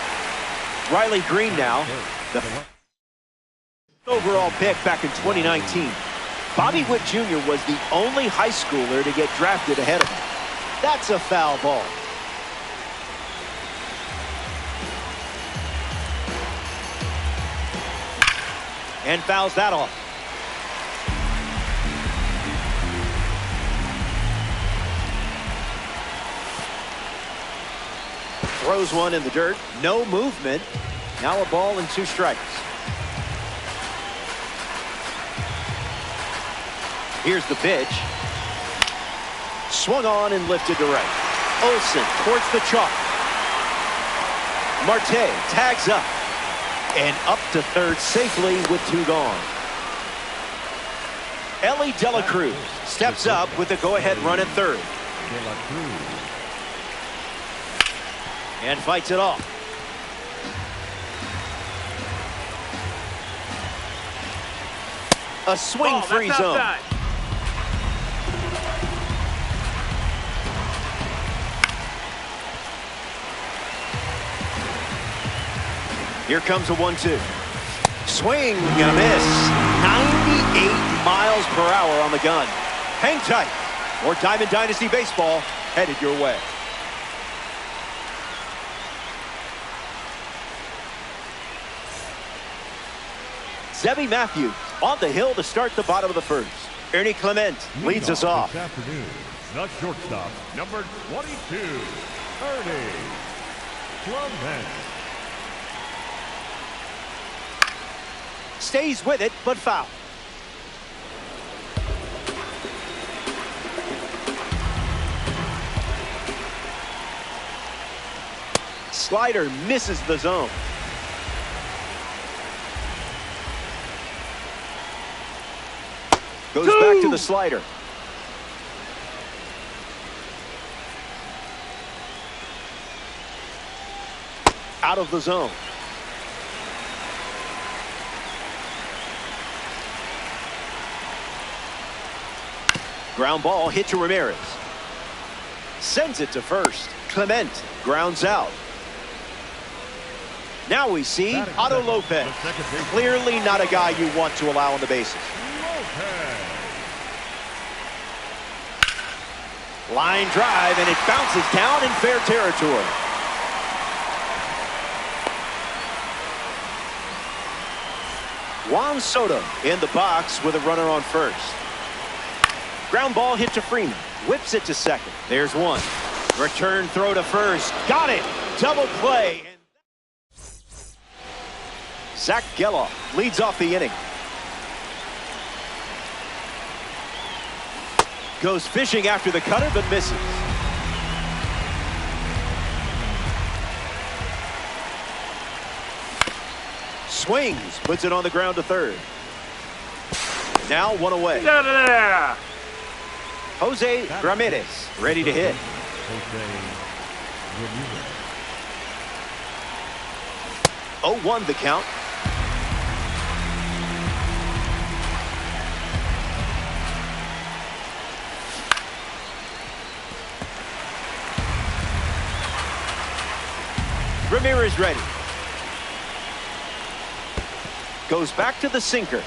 Riley Green now. The overall pick back in 2019. Bobby Witt Jr. was the only high schooler to get drafted ahead of him. That's a foul ball. And fouls that off. Throws one in the dirt. No movement. Now a ball and 2 strikes. Here's the pitch. Swung on and lifted to right. Olsen towards the chalk. Marte tags up. And up to third safely with 2 gone. Elly De La Cruz steps up with the go-ahead run at third. And fights it off. A swing-free zone. Outside. Here comes a 1-2. Swing and a miss. 98 miles per hour on the gun. Hang tight. More Diamond Dynasty baseball headed your way. Zebby Matthews on the hill to start the bottom of the first. Ernie Clement leads us off. This afternoon, the shortstop, number 22, Ernie Clement. Stays with it, but foul. Slider misses the zone. Goes back to the slider. Out of the zone. Ground ball hit to Ramirez. Sends it to first. Clement grounds out. Now we see Otto Lopez. Clearly not a guy you want to allow on the bases. Line drive, and it bounces down in fair territory. Juan Soto in the box with a runner on first. Ground ball hit to Freeman. Whips it to second. There's one. Return throw to first. Got it. Double play. Zach Geloff leads off the inning. Goes fishing after the cutter, but misses. Swings, puts it on the ground to third. Now 1 away. Jose Ramirez ready to hit. 0-1 the count. Ramirez ready. Goes back to the sinker.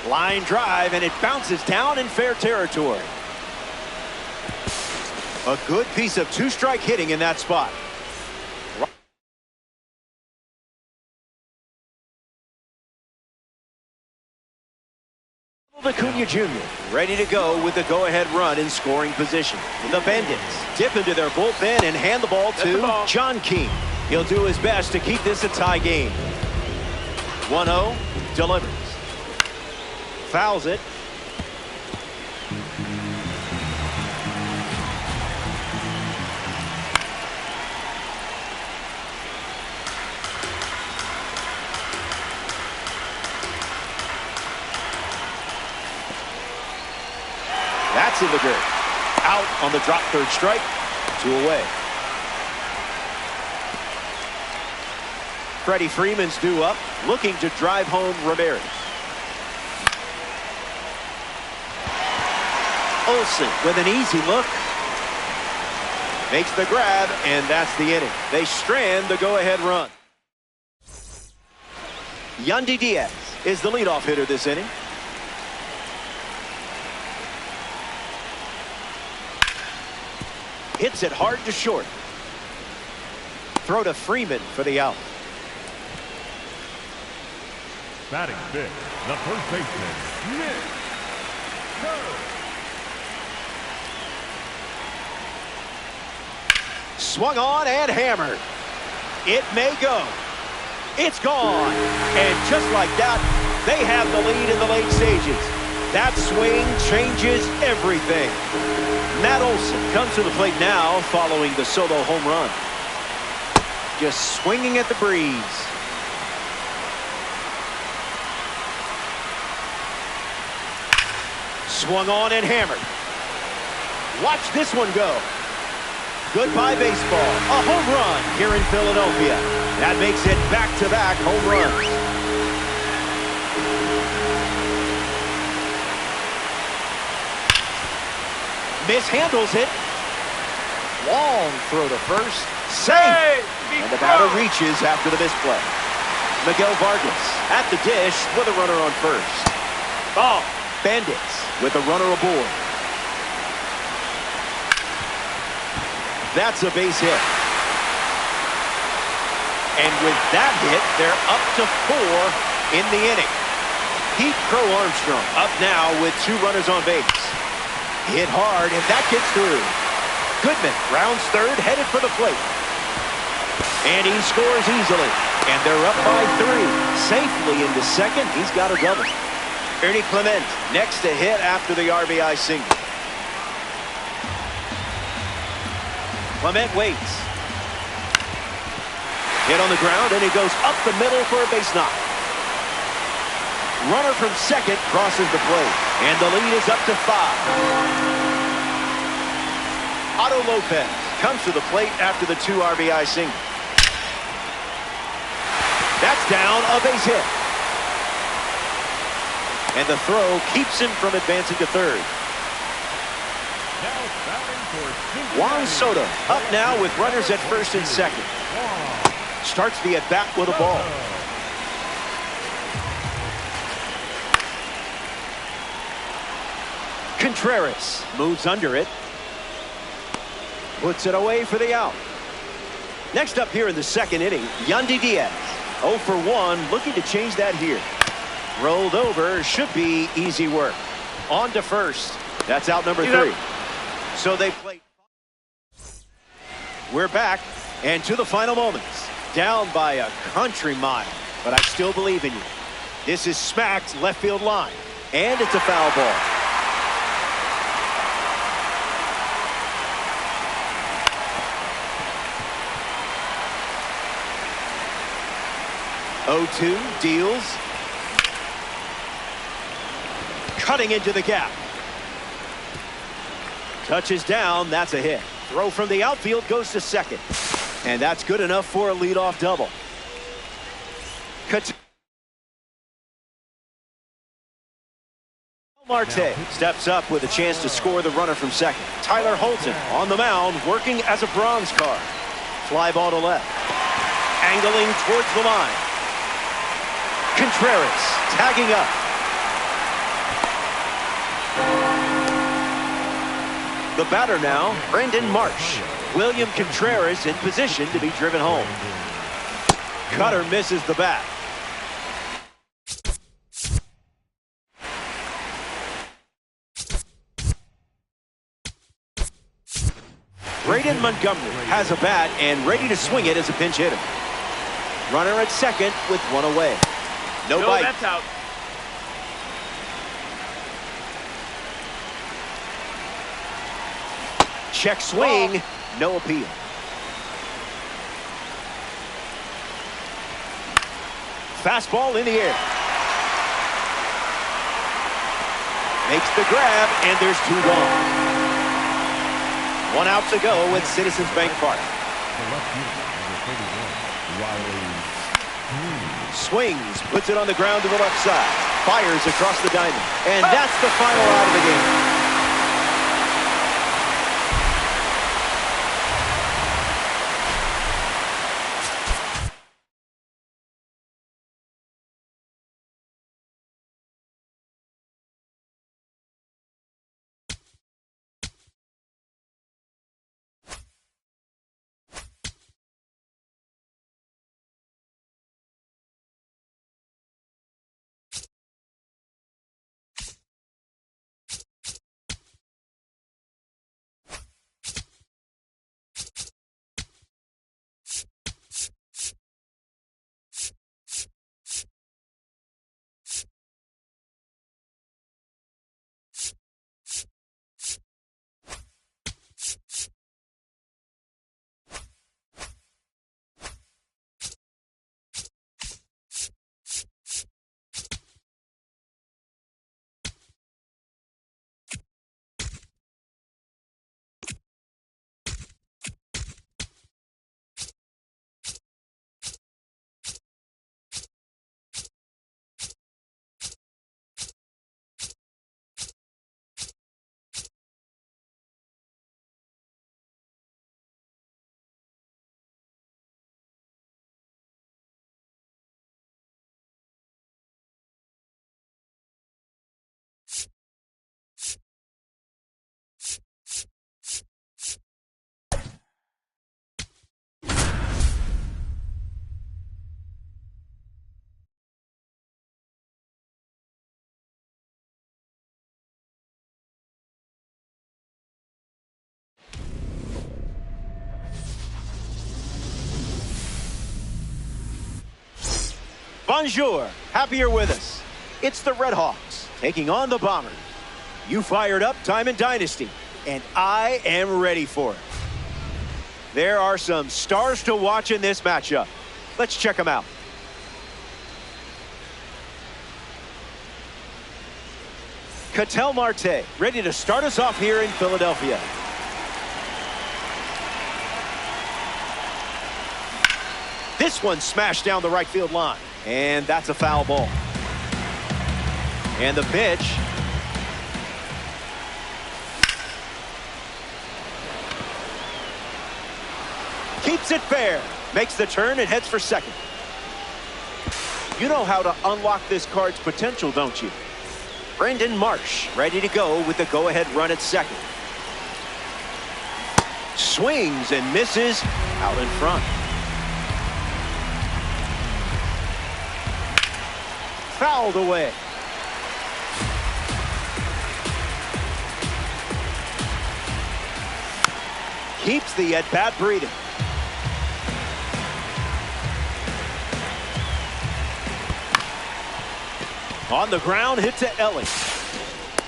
Line drive, and it bounces down in fair territory. A good piece of 2-strike hitting in that spot. Acuna Jr. ready to go with the go-ahead run in scoring position. The Bandits dip into their bullpen and hand the ball to John King. He'll do his best to keep this a tie game. 1-0, delivers. Fouls it. That's in the dirt. Out on the drop third strike. 2 away. Freddie Freeman's due up, looking to drive home Ramirez. Olsen with an easy look. Makes the grab, and that's the inning. They strand the go-ahead run. Yandy Diaz is the leadoff hitter this inning. Hits it hard to short. Throw to Freeman for the out. Batting fifth, the first baseman, Nick Kerr. Swung on and hammered. It may go. It's gone. And just like that, they have the lead in the late stages. That swing changes everything. Matt Olson comes to the plate now following the solo home run. Just swinging at the breeze. Swung on and hammered. Watch this one go. Goodbye baseball. A home run here in Philadelphia. That makes it back-to-back home runs. Mishandles it. Long throw to first. Safe. And the batter reaches after the misplay. Miguel Vargas at the dish with a runner on first. Ball. Bandits with a runner aboard. That's a base hit. And with that hit, they're up to 4 in the inning. Pete Crow Armstrong up now with 2 runners on base. Hit hard, and that gets through. Goodman rounds third, headed for the plate. And he scores easily. And they're up by 3. Safely into second. He's got a double. Ernie Clement next to hit after the RBI single. Clement waits. Hit on the ground, and he goes up the middle for a base knock. Runner from second crosses the plate, and the lead is up to 5. Otto Lopez comes to the plate after the 2 RBI single. That's down, a base hit. And the throw keeps him from advancing to third. Juan Soto up now with runners at first and second. Starts the at-bat with a ball. Contreras moves under it. Puts it away for the out. Next up here in the second inning, Yandy Diaz. 0 for 1, looking to change that here. Rolled over, should be easy work. On to first. That's out number 3. So they play. We're back, and to the final moments. Down by a country mile, but I still believe in you. This is smacked left field line, and it's a foul ball. O2 deals. Cutting into the gap. Touches down, that's a hit. Throw from the outfield goes to second. And that's good enough for a leadoff double. Marte steps up with a chance to score the runner from second. Tyler Holton on the mound working as a bronze car. Fly ball to left. Angling towards the line. Contreras tagging up. The batter now, Brendan Marsh. William Contreras in position to be driven home. Cutter misses the bat. Braden Montgomery has a bat and ready to swing it as a pinch hitter. Runner at second with one away. No bite. That's out. Check swing. No appeal. Fastball in the air. Makes the grab, and there's 2 gone. 1 out to go with Citizens Bank Park. The left fielder, number 31, Riley Greene. Swings, puts it on the ground to the left side. Fires across the diamond. And that's the final out of the game. Bonjour, happy you're with us. It's the Red Hawks taking on the Bombers. You fired up Diamond Dynasty, and I am ready for it. There are some stars to watch in this matchup. Let's check them out. Ketel Marte, ready to start us off here in Philadelphia. This one smashed down the right field line. And that's a foul ball. And the pitch. Keeps it fair. Makes the turn and heads for second. You know how to unlock this card's potential, don't you? Brandon Marsh ready to go with the go-ahead run at second. Swings and misses out in front. Fouled away. Keeps the at-bat breathing. On the ground, hit to Ellie.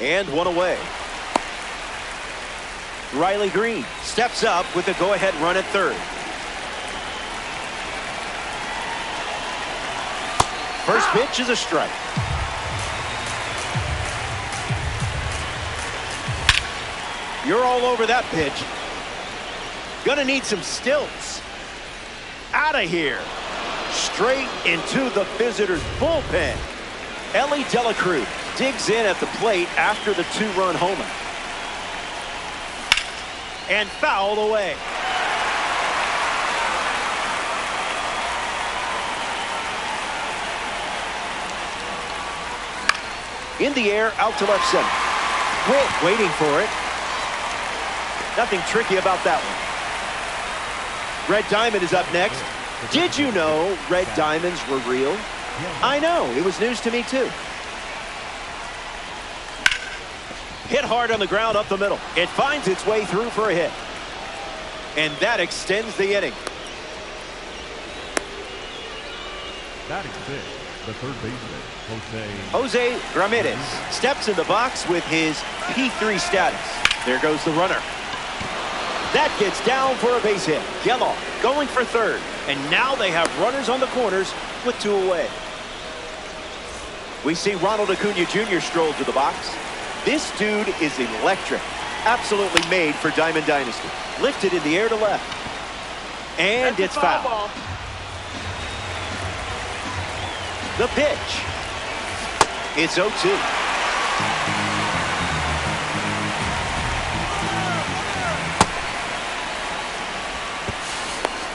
And one away. Riley Greene steps up with the go-ahead run at third. First pitch is a strike. You're all over that pitch. Gonna need some stilts. Out of here. Straight into the visitor's bullpen. Ellie De La Cruz digs in at the plate after the 2-run homer. And fouled away. In the air, out to left center. Witt waiting for it. Nothing tricky about that one. Red Diamond is up next. Did you know red diamonds were real? I know, it was news to me too. Hit hard on the ground up the middle. It finds its way through for a hit. And that extends the inning. Batting fifth, the third baseman, Jose Ramirez steps in the box with his P3 status. There goes the runner. That gets down for a base hit. Gelof going for third. And now they have runners on the corners with 2 away. We see Ronald Acuna Jr. stroll to the box. This dude is electric. Absolutely made for Diamond Dynasty. Lifted in the air to left. And it's foul. The pitch. It's 0-2.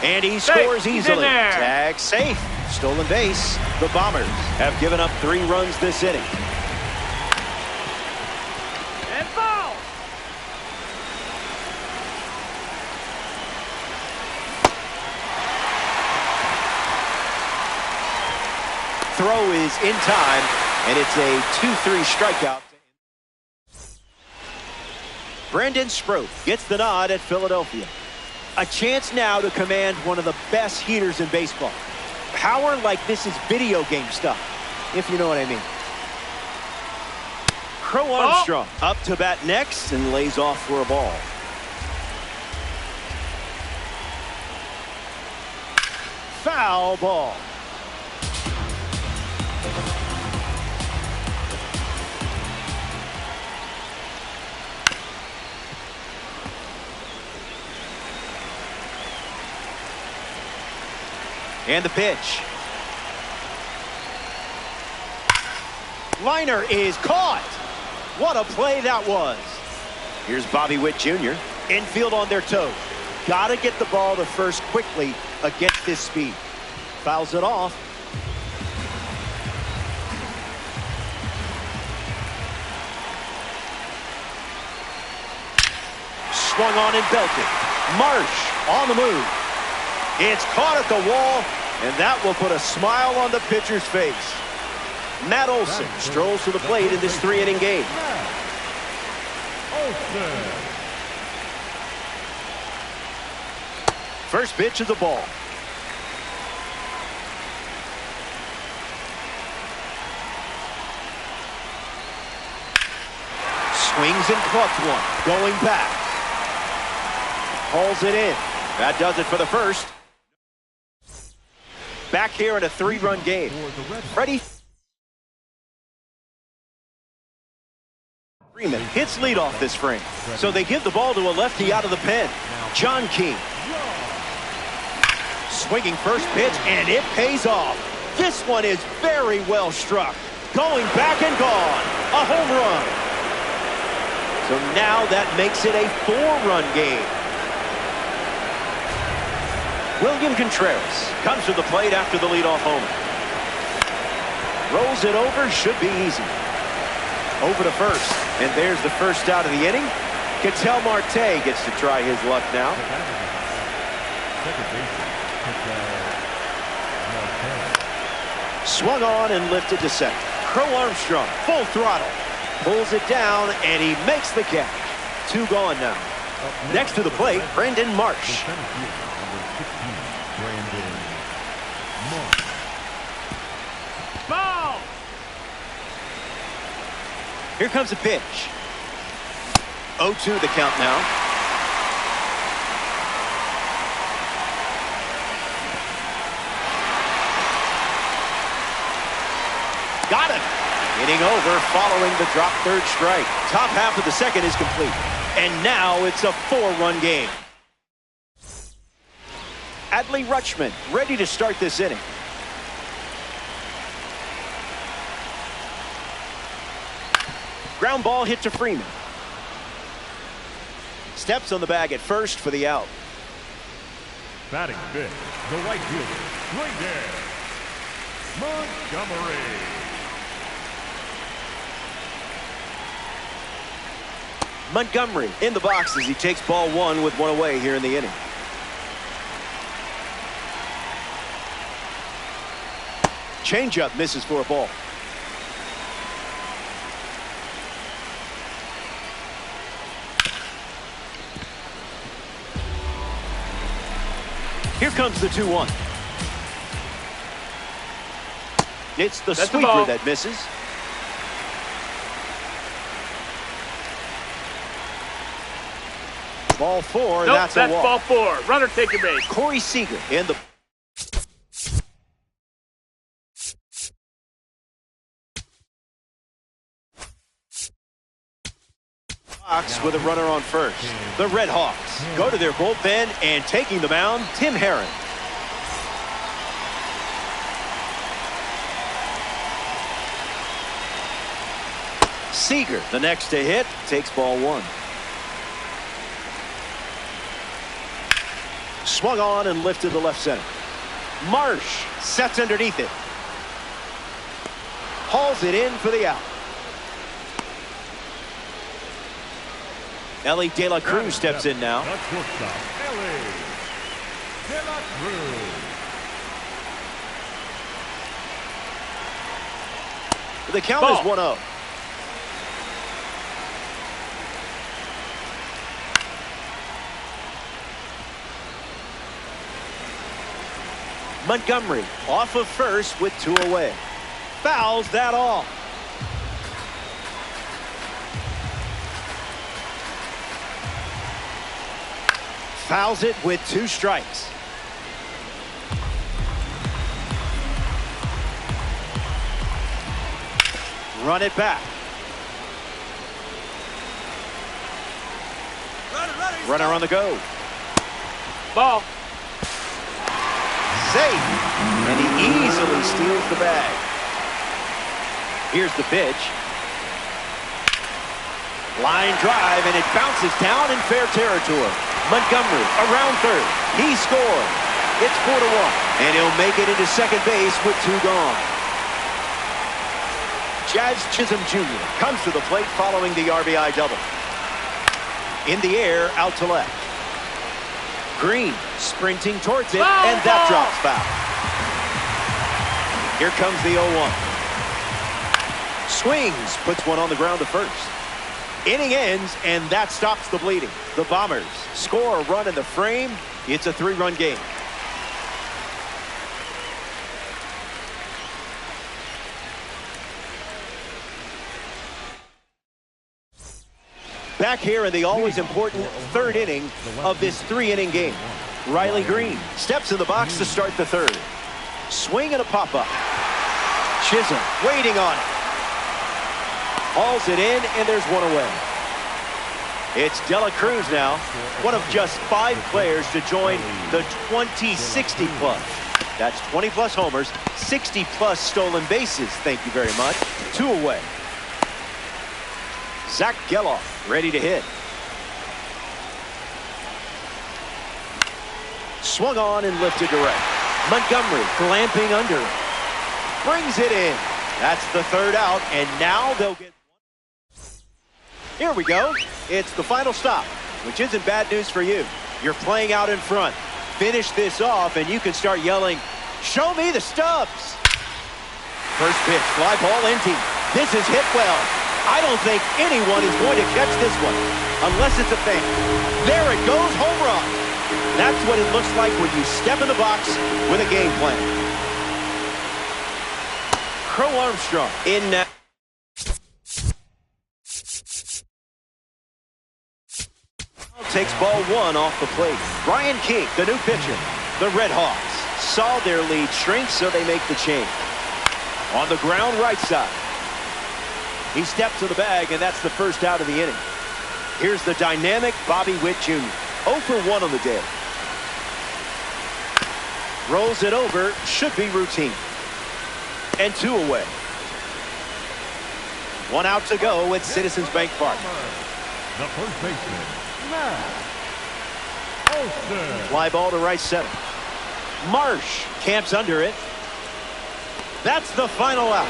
And he scores easily. Tag safe. Stolen base. The Bombers have given up 3 runs this inning. And foul. Throw is in time, and it's a 2-3 strikeout. Brandon Sproat gets the nod at Philadelphia. A chance now to command one of the best heaters in baseball. Power like this is video game stuff, if you know what I mean. Crow Armstrong up to bat next and lays off for a ball. Foul ball. And the pitch. Liner is caught. What a play that was. Here's Bobby Witt Jr. Infield on their toes. Got to get the ball to first quickly against this speed. Fouls it off. Swung on and belted. Marsh on the move. It's caught at the wall, and that will put a smile on the pitcher's face. Matt Olson strolls to the plate in this 3-inning game. First pitch of the ball. Swings and clubs one. Going back. Hauls it in. That does it for the first. Back here in a 3-run game. Freddie Freeman hits leadoff this frame. So they give the ball to a lefty out of the pen. John King. Swinging first pitch, and it pays off. This one is very well struck. Going back and gone. A home run. So now that makes it a 4-run game. William Contreras comes to the plate after the leadoff homer. Rolls it over, should be easy. Over to first, and there's the first out of the inning. Ketel Marte gets to try his luck now. Swung on and lifted to second. Crow Armstrong, full throttle. Pulls it down, and he makes the catch. 2 gone now. Next to the plate, Brandon Marsh. Foul. Here comes the pitch. 0-2 the count now. Got him. Inning over following the drop third strike. Top half of the second is complete. And now it's a 4-run game. Adley Rutschman ready to start this inning. Ground ball hit to Freeman. Steps on the bag at first for the out. Batting fifth, the right fielder, Graydon Montgomery. Montgomery in the box as he takes ball 1 with 1 away here in the inning. Changeup misses for a ball. Here comes the 2-1. It's the That's the sweeper ball. that misses. Ball 4, and Nope, that's a that's walk. ball 4. Runner take your base. Corey Seager in the box with a runner on first. The Red Hawks go to their bullpen, and taking the mound, Tim Herron. Seager, the next to hit, takes ball 1. Swung on and lifted to left center. Marsh sets underneath it. Hauls it in for the out. Ellie De La Cruz steps in now. The shortstop, Ellie De La Cruz. The count Ball. is 1-0. Montgomery off of first with 2 away. Fouls that off. Fouls it with 2 strikes. Run it back. Runner on the go. Ball. Safe. And he easily steals the bag. Here's the pitch. Line drive, and it bounces down in fair territory. Montgomery around third. He scores. It's 4-1. And he'll make it into second base with 2 gone. Jazz Chisholm Jr. comes to the plate following the RBI double. In the air, out to left. Green sprinting towards it, Foul and that ball. drops foul. Here comes the 0-1. Swings, puts one on the ground to first. Inning ends, and that stops the bleeding. The Bombers score a run in the frame. It's a 3-run game. Back here in the always important 3rd inning of this 3-inning game. Riley Green steps in the box to start the 3rd. Swing and a pop-up. Chisholm waiting on it. Hauls it in, and there's 1 away. It's De La Cruz now, one of just 5 players to join the 20-60 club. That's 20-plus homers, 60-plus stolen bases. Thank you very much. 2 away. Zach Geloff ready to hit. Swung on and lifted to right. Montgomery clamping under it. Brings it in. That's the 3rd out, and now they'll get... Here we go. It's the final stop, which isn't bad news for you. You're playing out in front. Finish this off, and you can start yelling, "Show me the stubs!" First pitch, fly ball empty. This is hit well. I don't think anyone is going to catch this one, unless it's a fan. There it goes, home run. That's what it looks like when you step in the box with a game plan. Crow Armstrong in now. Takes ball 1 off the plate. Brian King, the new pitcher. The Red Hawks saw their lead shrink, so they make the change. On the ground, right side. He steps to the bag, and that's the 1st out of the inning. Here's the dynamic Bobby Witt Jr. 0 for 1 on the day. Rolls it over, should be routine. And 2 away. 1 out to go at Citizens Bank Park. The first baseman, Matt Olson. Fly ball to right center. Marsh camps under it. That's the final out.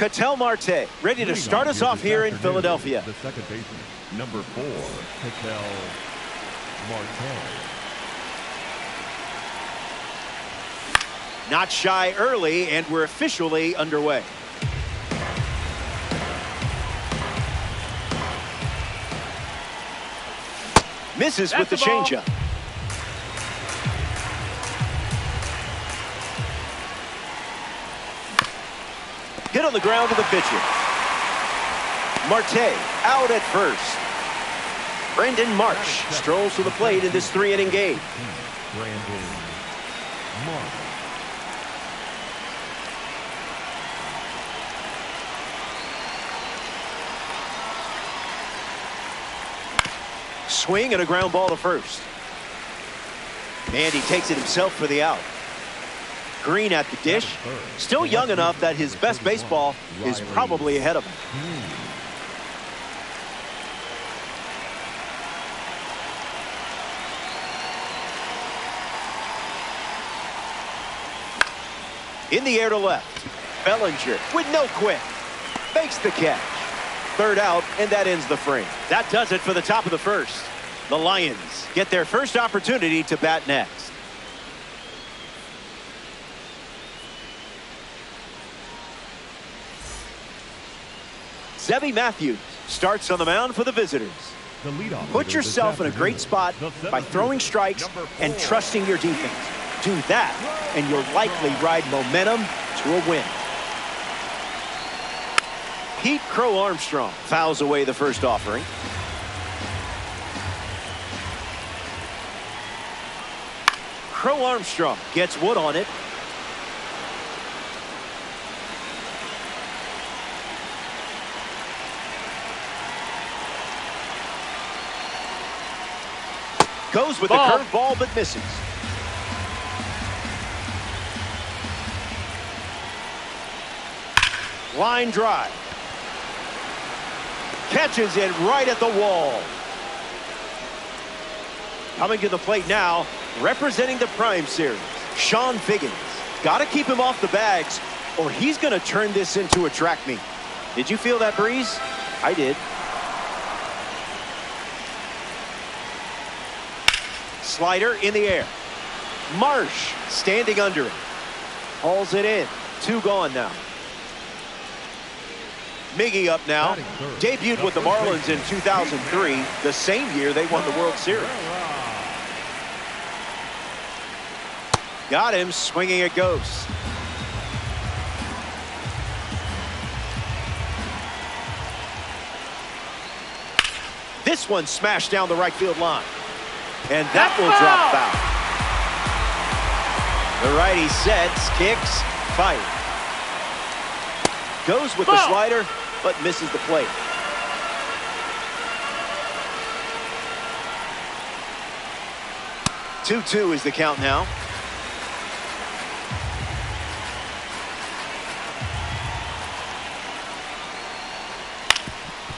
Ketel Marte, ready to start us off here in Philadelphia. The second baseman, number 4, Ketel Marte. Not shy early, and we're officially underway. Misses with the changeup. Hit on the ground to the pitcher. Marte out at first. Brandon Marsh strolls to the plate in this 3-inning game. Brandon Marsh. Swing and a ground ball to first. And he takes it himself for the out. Green at the dish. Still young enough that his best baseball is probably ahead of him. In the air to left. Bellinger with no quick. Makes the catch. Third out, and that ends the frame. That does it for the top of the first. The Lions get their first opportunity to bat next. Zebby Matthews starts on the mound for the visitors. Put yourself in a great spot by throwing strikes and trusting your defense. Do that, and you'll likely ride momentum to a win. Pete Crow Armstrong fouls away the first offering. Crow Armstrong gets wood on it. Goes with the curveball but misses. Line drive. Catches it right at the wall. Coming to the plate now, representing the Prime Series, Sean Figgins. Got to keep him off the bags, or he's going to turn this into a track meet. Did you feel that breeze? I did. Slider in the air. Marsh standing under it. Hauls it in. 2 gone now. Miggy up now. Debuted with the Marlins in 2003, the same year they won the World Series. Got him swinging at Ghost. This one smashed down the right field line. And that will drop foul. The righty sets, kicks, fires. Goes with the slider, but misses the plate. Two is the count now.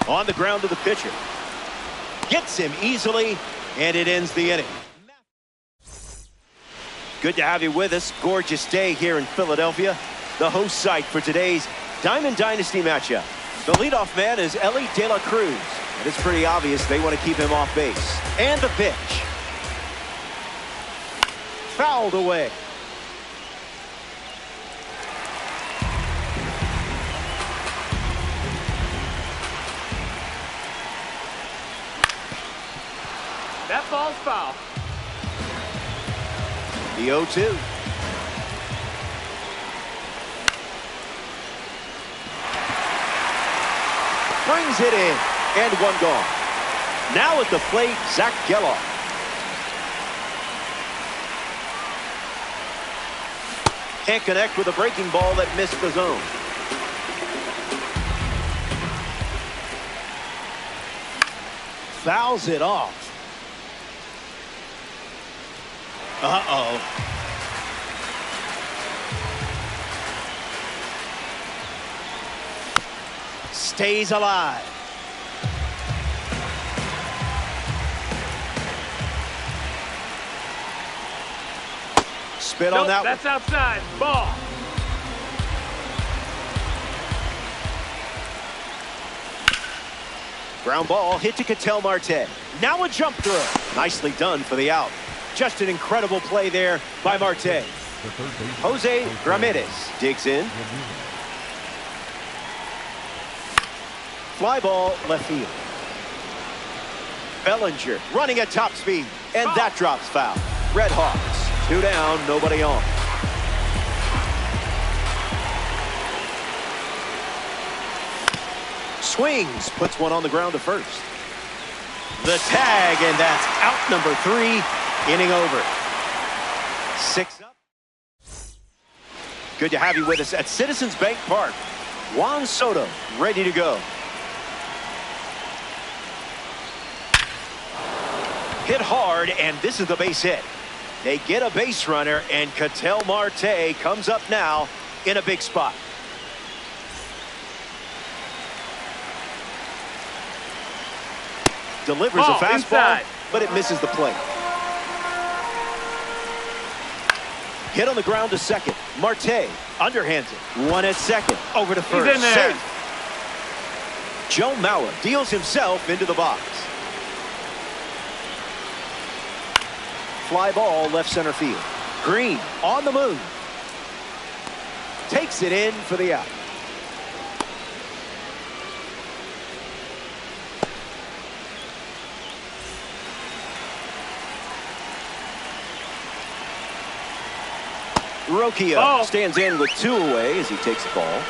On the ground to the pitcher. Gets him easily, and it ends the inning. Good to have you with us. Gorgeous day here in Philadelphia, the host site for today's Diamond Dynasty matchup. The leadoff man is Elly De La Cruz, and it's pretty obvious they want to keep him off base. And the pitch. Fouled away. That ball's foul. The 0-2. Brings it in, and 1 gone. Now at the plate, Zach Gelof. Can't connect with a breaking ball that missed the zone. Fouls it off. Uh-oh. Stays alive. Spit on that one. That's outside. Ball. Ground ball hit to Ketel Marte. Now a jump throw. Nicely done for the out. Just an incredible play there by Marte. Jose Ramirez digs in. Fly ball left field. Bellinger running at top speed. And that drops foul. Red Hawks, 2 down, nobody on. Swings, puts one on the ground to first. The tag, and that's out number 3, inning over. 6 up. Good to have you with us at Citizens Bank Park. Juan Soto, ready to go. Hit hard, and this is the base hit. They get a base runner, and Ketel Marte comes up now in a big spot. Delivers a fastball, inside. but it misses the plate. Hit on the ground to second. Marte underhands it. One at second. Over to first. He's in there. Safe. Joe Mauer deals himself into the box. Fly ball left center field. Green on the move. Takes it in for the out. Rocchio stands in with 2 away as he takes the ball.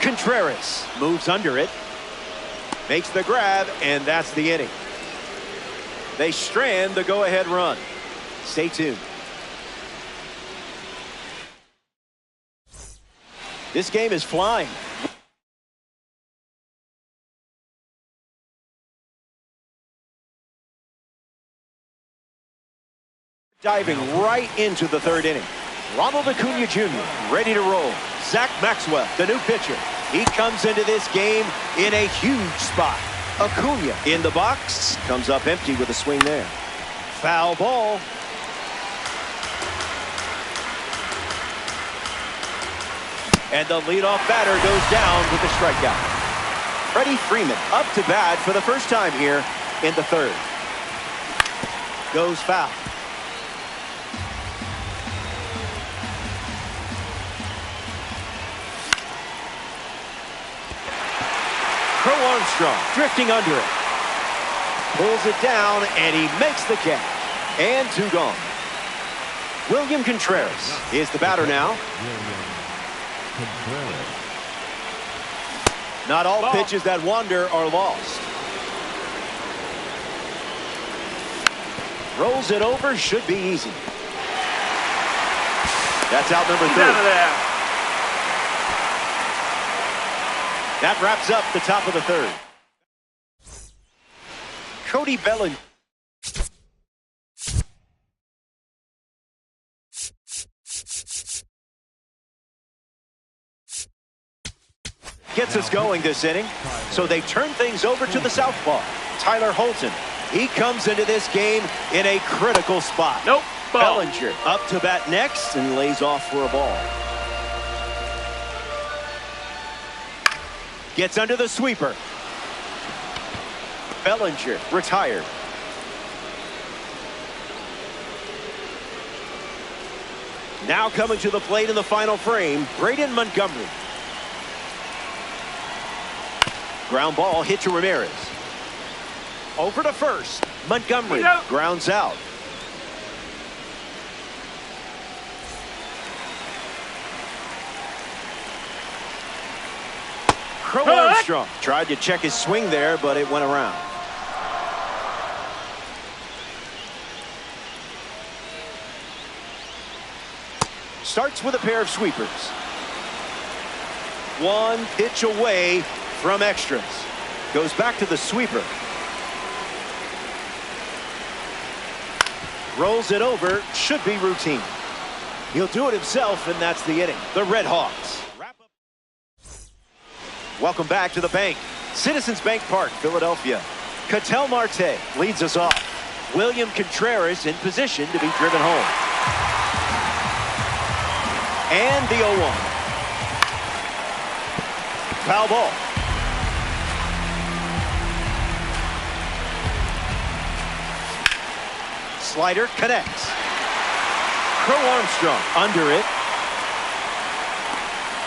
Contreras moves under it. Makes the grab, and that's the inning. They strand the go-ahead run. Stay tuned. This game is flying. Diving right into the 3rd inning. Ronald Acuna Jr. ready to roll. Zach Maxwell, the new pitcher. He comes into this game in a huge spot. Acuna in the box. Comes up empty with a swing there. Foul ball. And the leadoff batter goes down with a strikeout. Freddie Freeman up to bat for the first time here in the 3rd. Goes foul. Crow Armstrong drifting under it. Pulls it down, and he makes the catch. And 2 gone. William Contreras is the batter now. Not all pitches that wander are lost. Rolls it over, should be easy. That's out number 3. Out of there. That wraps up the top of the 3rd. Cody Bellinger. Gets us going this inning. So they turn things over to the southpaw, Tyler Holton. He comes into this game in a critical spot. Nope. Ball. Bellinger up to bat next and lays off for a ball. Gets under the sweeper. Bellinger retired. Now coming to the plate in the final frame, Braden Montgomery. Ground ball hit to Ramirez. Over to first. Montgomery grounds out. Crow Armstrong tried to check his swing there, but it went around. Starts with a pair of sweepers. One pitch away from extras. Goes back to the sweeper. Rolls it over. Should be routine. He'll do it himself, and that's the inning. The Red Hawks. Welcome back to the bank. Citizens Bank Park, Philadelphia. Ketel Marte leads us off. William Contreras in position to be driven home. And the 0-1. Foul ball. Slider connects. Crow Armstrong under it.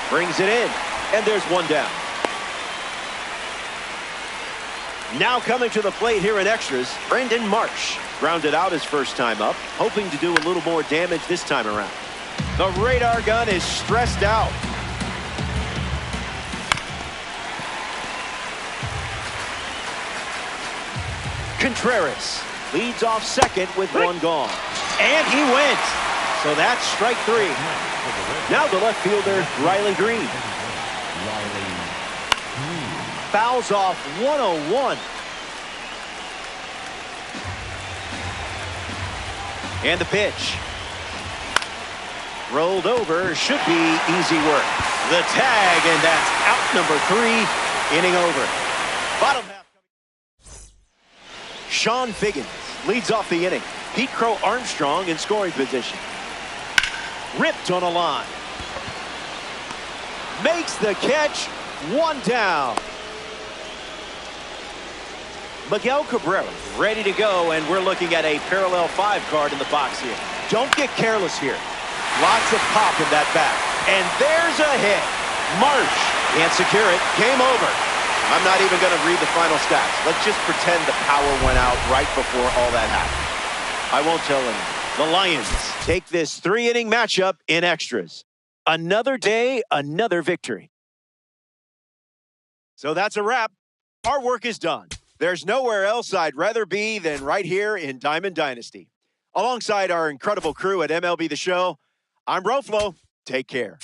Brings it in. And there's one down. Now coming to the plate here in extras, Brendan Marsh grounded out his first time up, hoping to do a little more damage this time around. The radar gun is stressed out. Contreras leads off second with one gone. And he went. So that's strike three. Now the left fielder, Riley Green. Fouls off 101. And the pitch. Rolled over, should be easy work. The tag, and that's out number 3, inning over. Bottom half. Sean Figgins leads off the inning. Pete Crow Armstrong in scoring position. Ripped on a line. Makes the catch. One down. Miguel Cabrera ready to go, and we're looking at a parallel 5 card in the box here. Don't get careless here. Lots of pop in that bat. And there's a hit. Marsh can't secure it. Game over. I'm not even going to read the final stats. Let's just pretend the power went out right before all that happened. I won't tell anyone. The Lions take this 3-inning matchup in extras. Another day, another victory. So that's a wrap. Our work is done. There's nowhere else I'd rather be than right here in Diamond Dynasty. Alongside our incredible crew at MLB The Show, I'm Roflo. Take care.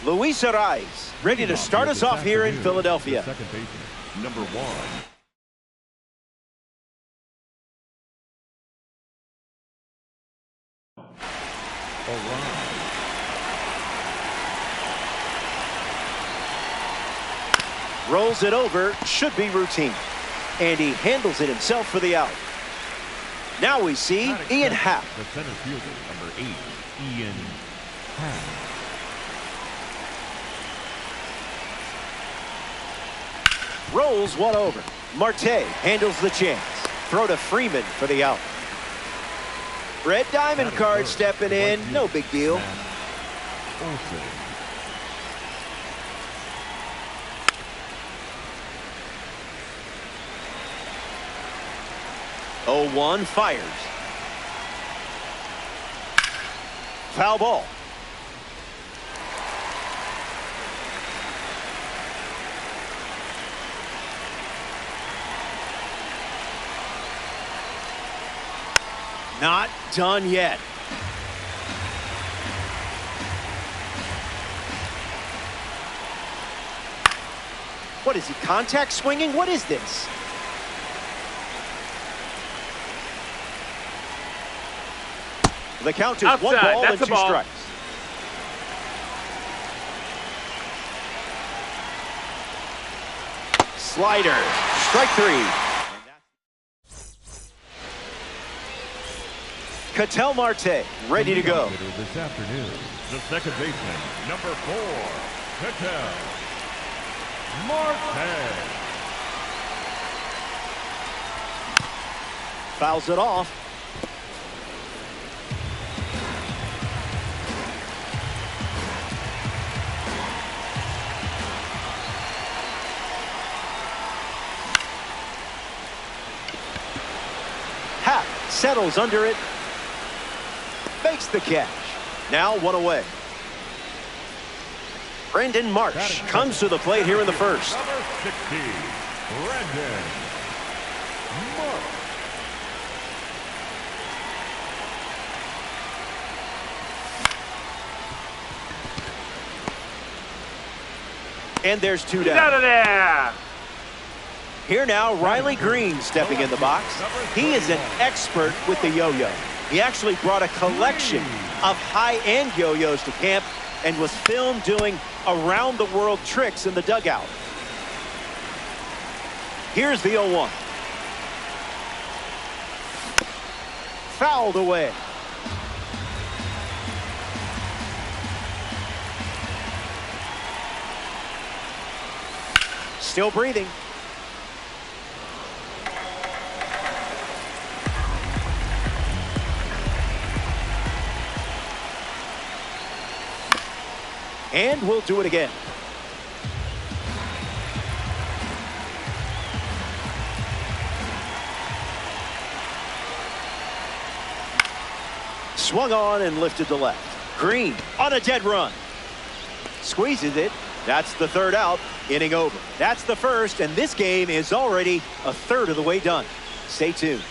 Luis Arraez ready to start us off here in Philadelphia. Second baseman, number 1. Rolls it over, should be routine. And he handles it himself for the out. Now we see Ian Happ. The center fielder, number 8, Ian Happ. Rolls one over. Marte handles the chance. Throw to Freeman for the out. Red Diamond card stepping in. No big deal. Olsen. 0-1 fires. Foul ball. Not done yet. What is he, contact swinging? What is this? The count is Outside. one ball That's and a two ball. strikes. Slider, strike three. Ketel Marte, ready to go. This afternoon, the second baseman, number 4, Ketel Marte. Fouls it off. Happ settles under it. Makes the catch. Now one away. Brendan Marsh comes to the plate here in the first. Number 60, Brendan Marsh. And there's two Get out down. of there. Here now, Riley Green stepping in the box. He is an expert with the yo-yo. He actually brought a collection of high-end yo-yos to camp and was filmed doing around-the-world tricks in the dugout. Here's the 0-1. Fouled away. Still breathing. And we'll do it again. Swung on and lifted to left. Green on a dead run. Squeezes it. That's the third out. Inning over. That's the first, and this game is already a third of the way done. Stay tuned.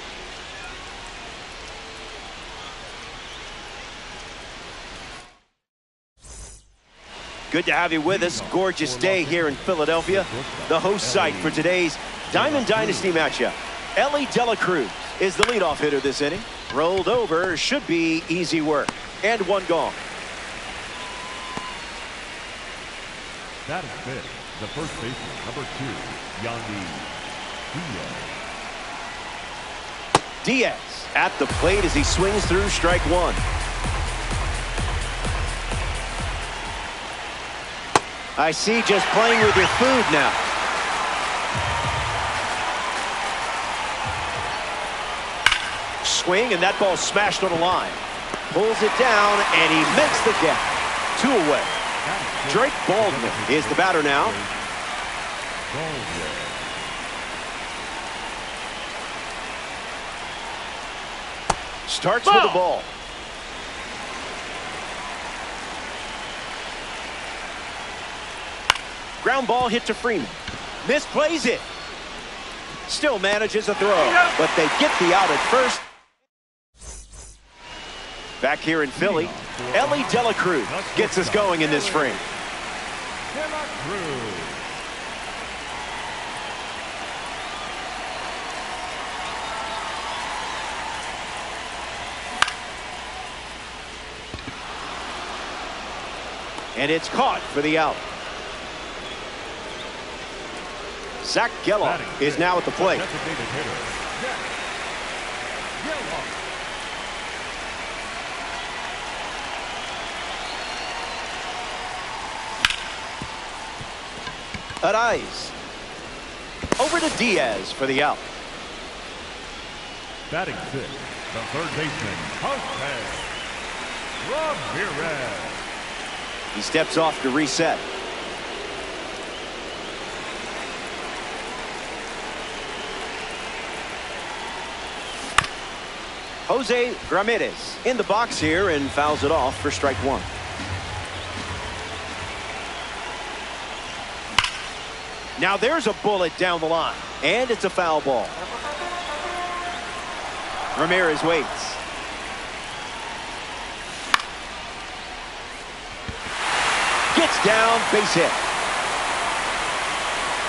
Good to have you with us. Gorgeous day here in Philadelphia. The host site for today's Diamond Dynasty matchup. Elly De La Cruz is the leadoff hitter this inning. Rolled over, should be easy work. And one gone. That is fit. The first baseman, number 2, Yandy Diaz. Diaz at the plate as he swings through strike one. I see, just playing with your food now. Swing, and that ball smashed on a line. Pulls it down, and he makes the catch. 2 away. Drake Baldwin is the batter now. Starts with the ball. Ground ball hit to Freeman. Misplays it. Still manages a throw, but they get the out at first. Back here in Philly, Elly De La Cruz gets us going in this frame. De La Cruz. And it's caught for the out. Zach Gelof is now at the plate. Designated hitter, Zach Gelof. At eyes. Over to Diaz for the out. Batting sixth, the third baseman, Jose Ramirez. He steps off to reset. Jose Ramirez in the box here and fouls it off for strike one. Now there's a bullet down the line, and it's a foul ball. Ramirez waits. Gets down, base hit.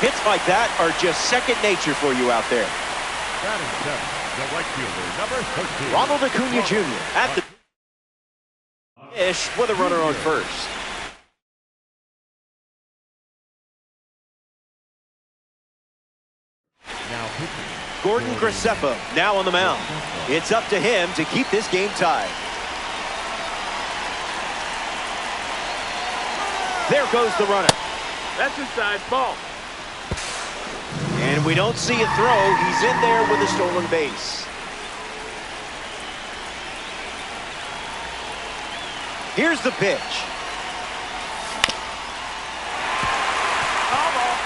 Hits like that are just second nature for you out there. Batting seventh, the right fielder, number 13. Ronald Acuna Jr. at the dish with a runner on first. Now pitching. Gordon Graceffa now on the mound. It's up to him to keep this game tied. There goes the runner. That's inside, ball. And we don't see a throw. He's in there with a stolen base. Here's the pitch. Foul ball.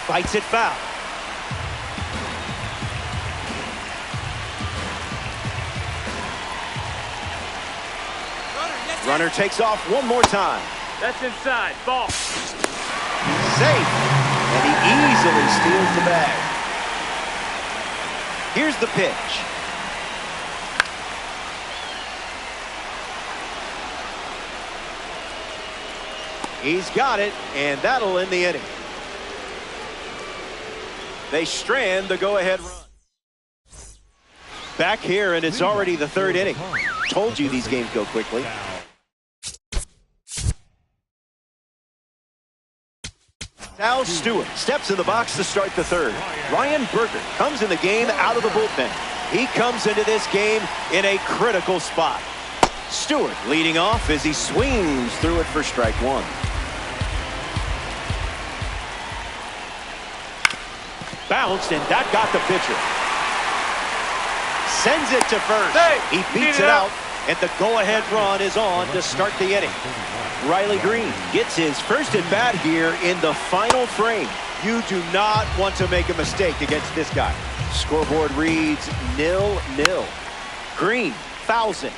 Fights it foul. Runner takes off one more time. That's inside, ball. Safe. And he easily steals the bag. Here's the pitch. He's got it, and that'll end the inning. They strand the go-ahead run. Back here, and it's already the third inning. Told you these games go quickly. Al Stewart steps in the box to start the third. Ryan Berger comes in the game out of the bullpen. He comes into this game in a critical spot. Stewart leading off as he swings through it for strike one. Bounced, and that got the pitcher. Sends it to first. He beats it out, and the go-ahead run is on to start the inning. Riley Green gets his first at bat here in the final frame. You do not want to make a mistake against this guy. Scoreboard reads 0-0. Green fouls it.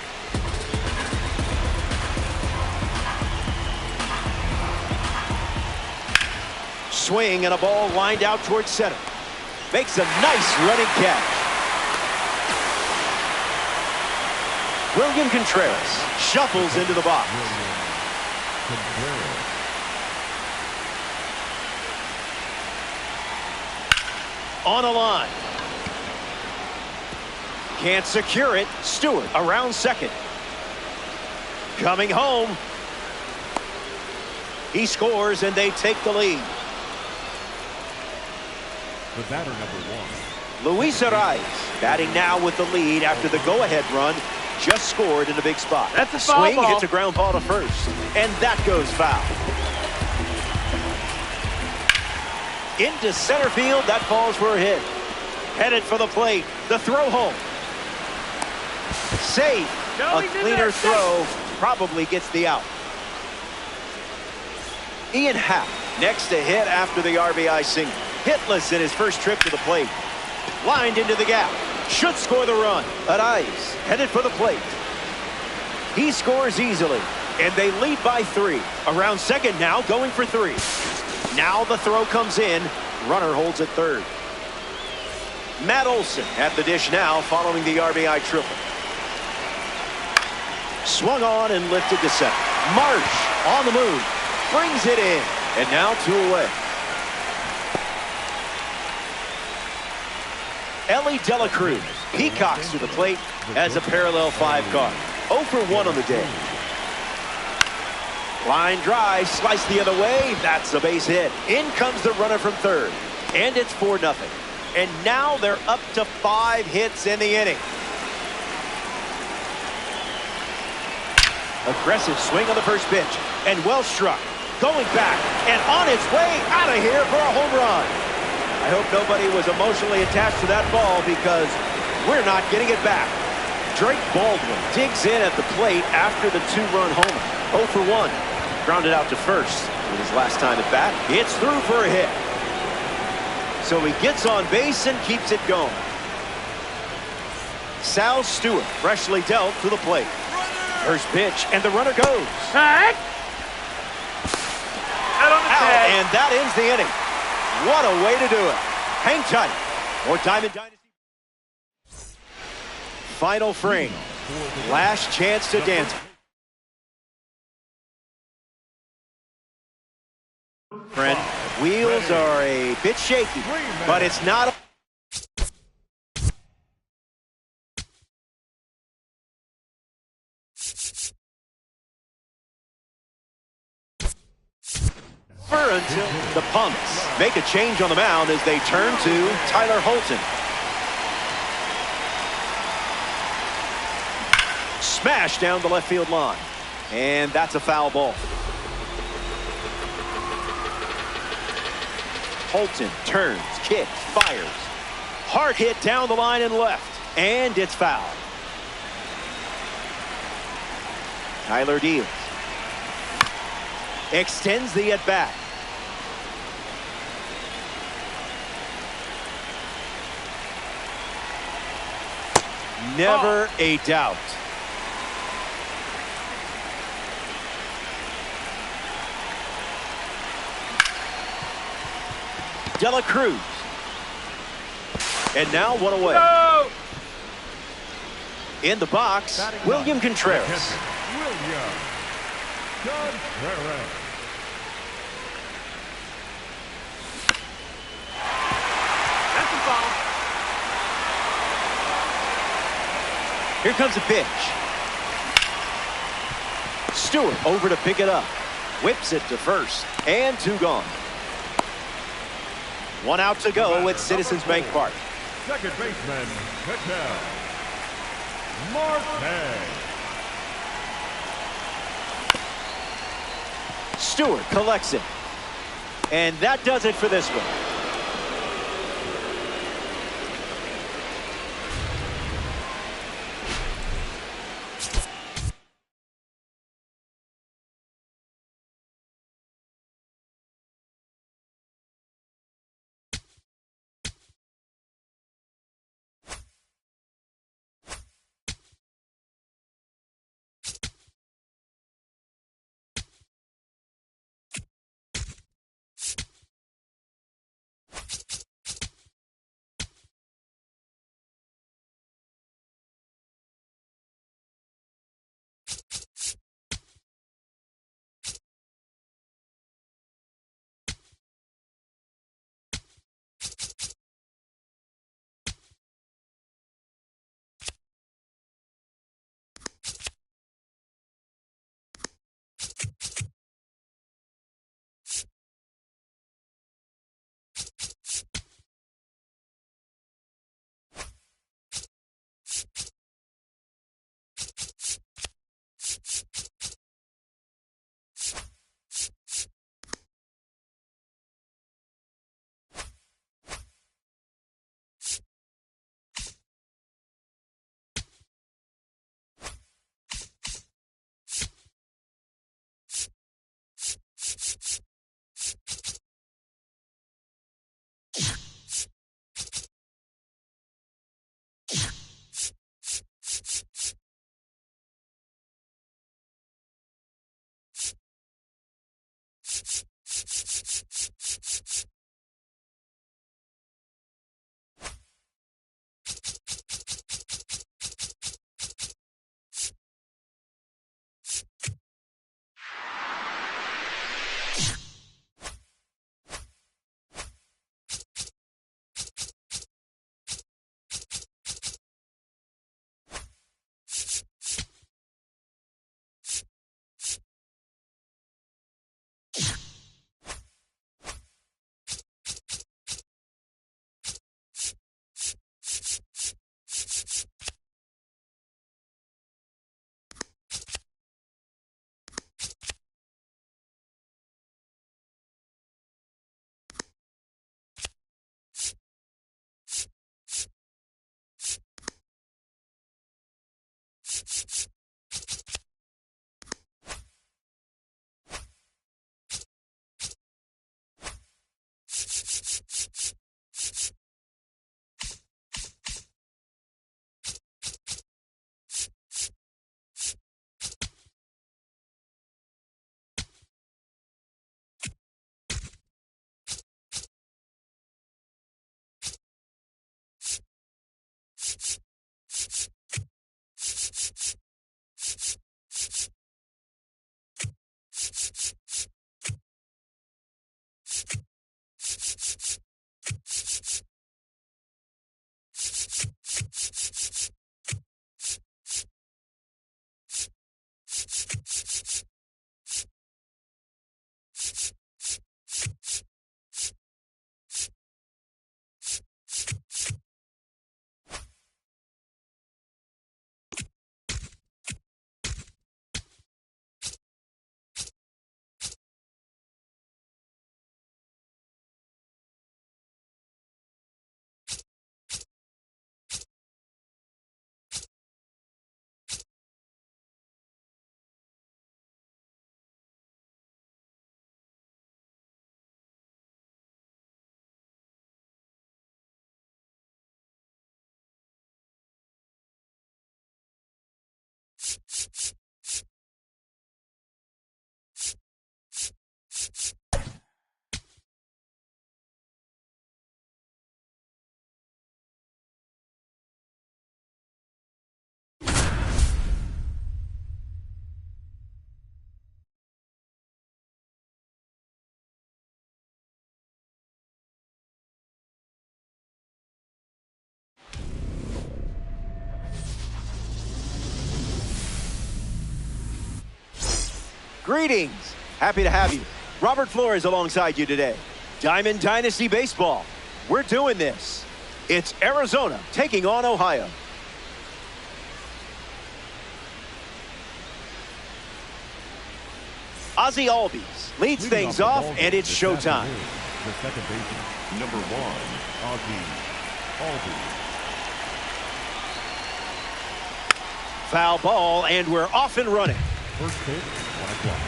Swing and a ball lined out towards center. Makes a nice running catch. William Contreras shuffles into the box. On a line. Can't secure it. Stewart around second. Coming home. He scores, and they take the lead. The batter, number one, Luis Arraez batting now with the lead after the go-ahead run. Just scored in a big spot. That's a foul swing, ball. hits a ground ball to first, and that goes foul. Into center field, that falls for a hit. Headed for the plate, the throw home. Safe, No, a he's in cleaner there. throw, probably gets the out. Ian Happ next to hit after the RBI single. Hitless in his first trip to the plate. Lined into the gap. Should score the run. Arraez headed for the plate. He scores easily, and they lead by 3. Around second now, going for 3. Now the throw comes in. Runner holds at third. Matt Olson at the dish now following the RBI triple. Swung on and lifted to center. Marsh on the move. Brings it in. And now 2 away. Ellie De La Cruz peacocks to the plate as a parallel 5 card. 0 for 1 on the day. Line drive, slice the other way. That's a base hit. In comes the runner from third. And it's 4-0. And now they're up to 5 hits in the inning. Aggressive swing on the first pitch, and well struck. Going back, and on its way out of here for a home run. I hope nobody was emotionally attached to that ball because we're not getting it back. Drake Baldwin digs in at the plate after the two-run homer. 0 for 1. Grounded out to first with his last time at bat. It's through for a hit. So he gets on base and keeps it going. Sal Stewart freshly dealt to the plate. First pitch, and the runner goes. Out on the Out, tag. and that ends the inning. What a way to do it. Hang tight. More Diamond Dynasty. Final frame. Last chance to dance. Friend, wheels are a bit shaky, but it's not. Until the Punks make a change on the mound as they turn to Tyler Holton. Smash down the left field line. And that's a foul ball. Holton turns, kicks, fires. Hard hit down the line and left. And it's foul. Tyler Diaz extends the at-bat. Never a doubt. De La Cruz. And now one away. No! In the box, William Contreras. William Contreras. That's a foul. Here comes a pitch. Stewart over to pick it up. Whips it to first. And 2 gone. 1 out to go at Citizens Bank Park. Second baseman, Ketel Marte. Stewart collects it. And that does it for this one. Greetings. Happy to have you. Robert Flores alongside you today. Diamond Dynasty Baseball. We're doing this. It's Arizona taking on Ohio. Ozzie Albies leads things off, and it's showtime. The second baseman, number 1, Ozzie Albies. Foul ball, and we're off and running. First pitch, 1 o'clock.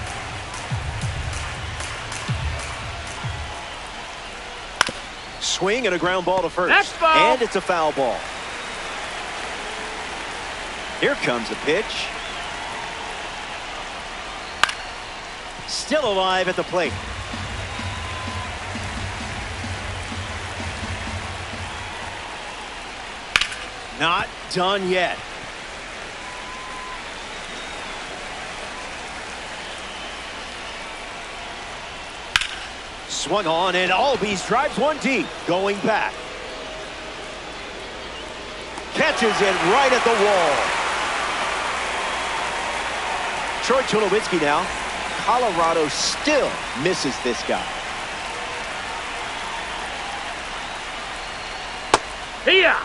Swing and a ground ball to first. That's foul. And it's a foul ball. Here comes a pitch. Still alive at the plate. Not done yet. Swung on, and Albies drives one deep, going back. Catches it right at the wall. Troy Tulowitzki now. Colorado still misses this guy. Here.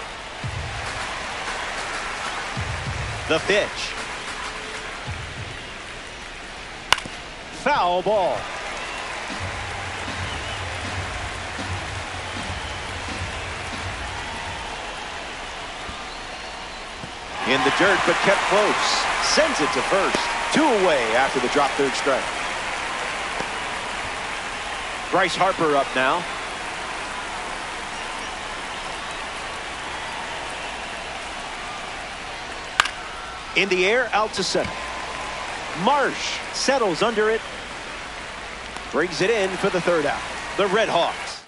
The pitch. Foul ball. In the dirt, but kept close. Sends it to first. 2 away after the drop third strike. Bryce Harper up now. In the air, out to center. Marsh settles under it. Brings it in for the third out. The Red Hawks.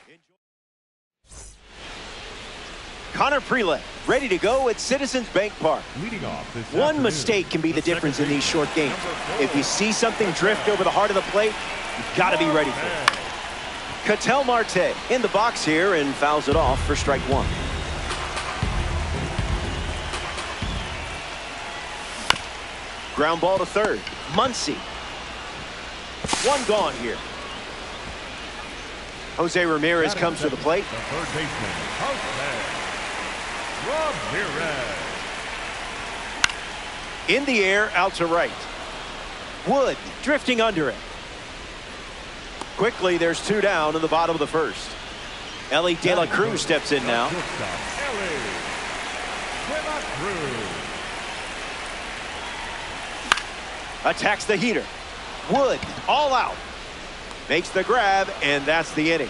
Connor Prelett ready to go at Citizens Bank Park. Leading off this One afternoon, mistake can be the difference in these short games. If you see something drift over the heart of the plate, you've got to be ready for it. Ketel Marte in the box here and fouls it off for strike 1. Ground ball to third. Muncy. 1 gone here. Jose Ramirez comes to the plate. The third baseman, Jose Ramirez. In the air, out to right. Wood drifting under it. Quickly, there's 2 down in the bottom of the first. Ellie De La Cruz steps in now. Ellie De La Cruz. Attacks the heater. Wood all out. Makes the grab, and that's the inning.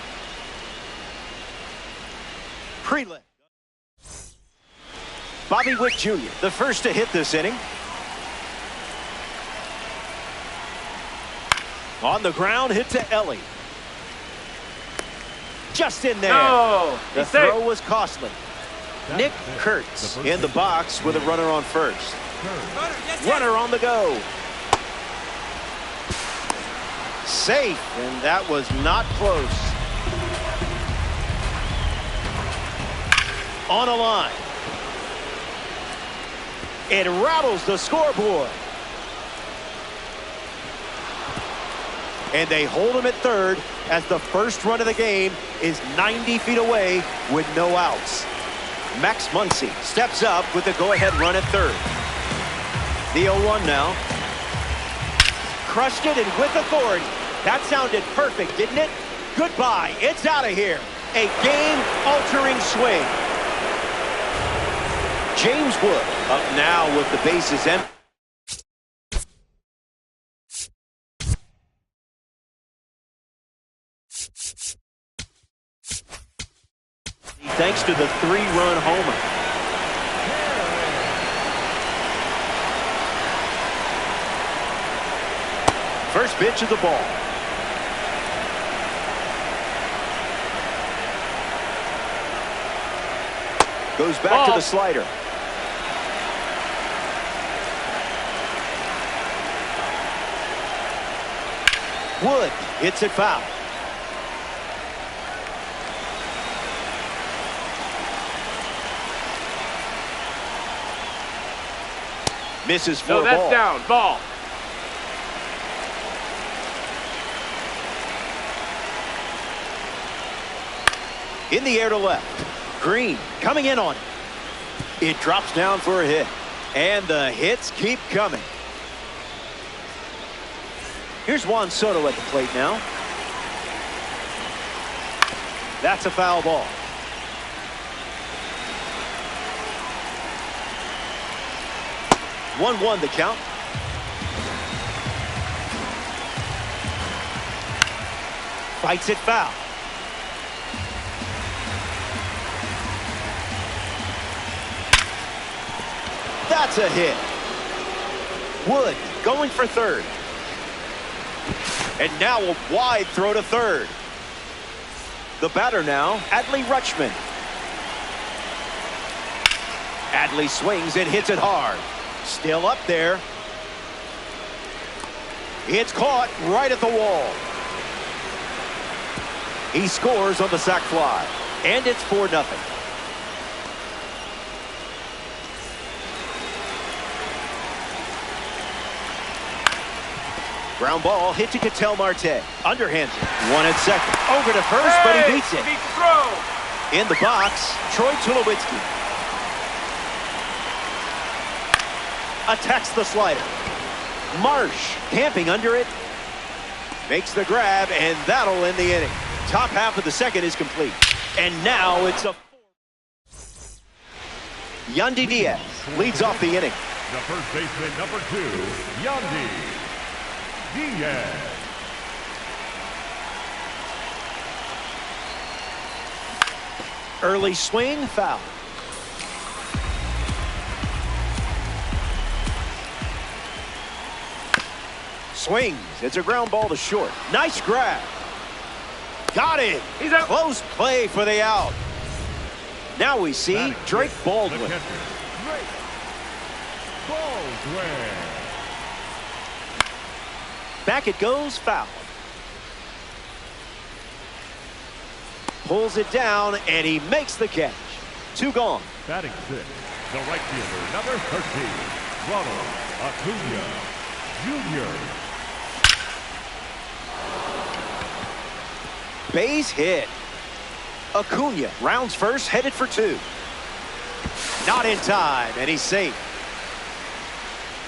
Prelett. Bobby Witt Jr., the first to hit this inning. On the ground, hit to Ellie. Just in there. No. The He's safe. throw was costly. Nick Kurtz in the box with a runner on first. Runner on the go. Safe, and that was not close. On a line. It rattles the scoreboard. And they hold him at third as the first run of the game is 90 feet away with no outs. Max Muncy steps up with the go-ahead run at third. The 0-1 now. Crushed it and with authority. That sounded perfect, didn't it? Goodbye. It's out of here. A game-altering swing. James Wood up now with the bases empty. Thanks to the 3-run homer. First pitch of the ball. Goes back to the slider. Wood hits it foul. Misses for a ball. No, that's down. Ball. In the air to left. Green coming in on it. It drops down for a hit. And the hits keep coming. Here's Juan Soto at the plate now. That's a foul ball. One the count. Fights it foul. That's a hit. Wood going for third. And now a wide throw to third. The batter now, Adley Rutschman. Adley swings and hits it hard. Still up there. It's caught right at the wall. He scores on the sac fly. And it's 4-0. Ground ball hit to Ketel Marte. Underhands it. One at second. Over to first, but he beats it. Beats the throw. In the box, Troy Tulowitzki. Attacks the slider. Marsh camping under it. Makes the grab, and that'll end the inning. Top half of the second is complete. And now it's a... Yandy Diaz leads off the inning. The first baseman, number 2, Yandy Diaz. Early swing, foul. Swings. It's a ground ball to short. Nice grab. Got it. He's out. Close play for the out. Now we see Drake Baldwin. The catcher, Drake Baldwin. Back it goes, foul. Pulls it down, and he makes the catch. 2 gone. Batting 6, the right fielder, number 13, Ronald Acuna Jr. Base hit. Acuna rounds first, headed for 2. Not in time, and he's safe.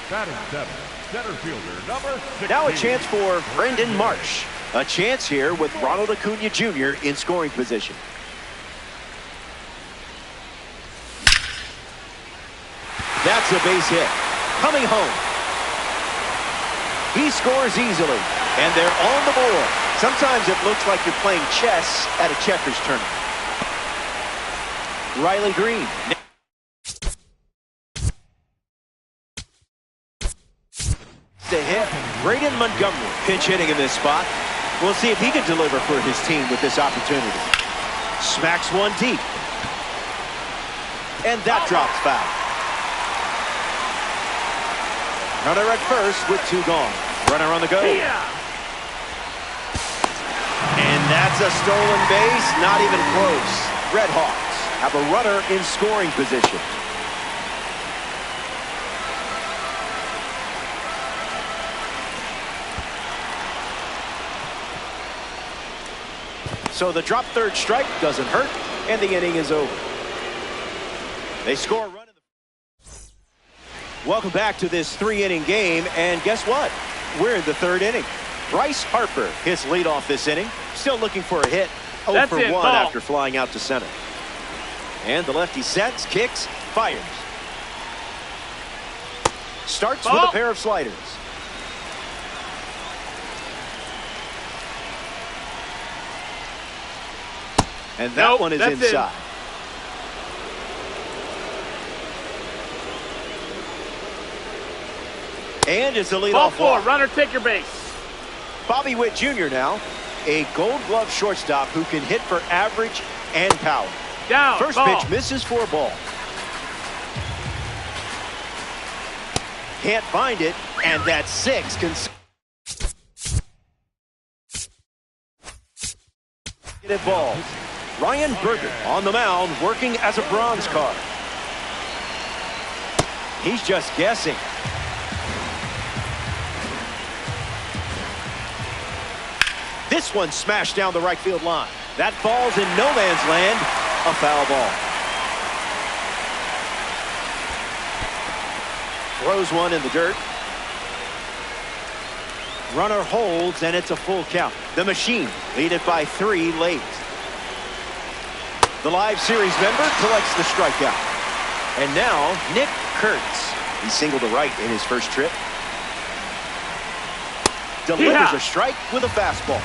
Batting 7, center fielder, number 16. Now a chance for Brendan Marsh. A chance here with Ronald Acuna Jr. in scoring position. That's a base hit. Coming home. He scores easily, and they're on the board. Sometimes it looks like you're playing chess at a checkers tournament. Riley Green. To hit. Braden Montgomery pinch hitting in this spot. We'll see if he can deliver for his team with this opportunity. Smacks one deep. And that drops foul. Runner at first with 2 gone. Runner on the go. Yeah. And that's a stolen base. Not even close. Red Hawks have a runner in scoring position. So the drop third strike doesn't hurt, and the inning is over. They score a run in the... Welcome back to this 3-inning game, and guess what? We're in the 3rd inning. Bryce Harper hits leadoff this inning. Still looking for a hit. 0 for 1 after flying out to center. And the lefty sets, kicks, fires. Starts with a pair of sliders. And that one is inside. And it's a leadoff walk. Runner, take your base. Bobby Witt Jr. now, a Gold Glove shortstop who can hit for average and power. Down. First pitch misses for a ball. Can't find it, and that's 6. Consecutive balls. Ryan Berger on the mound, working as a bronze card. He's just guessing. This one smashed down the right field line. That falls in no man's land, a foul ball. Throws one in the dirt. Runner holds, and it's a full count. The Machine lead it by 3 late. The live series member collects the strikeout. And now, Nick Kurtz. He singled to right in his first trip. Delivers a strike with a fastball.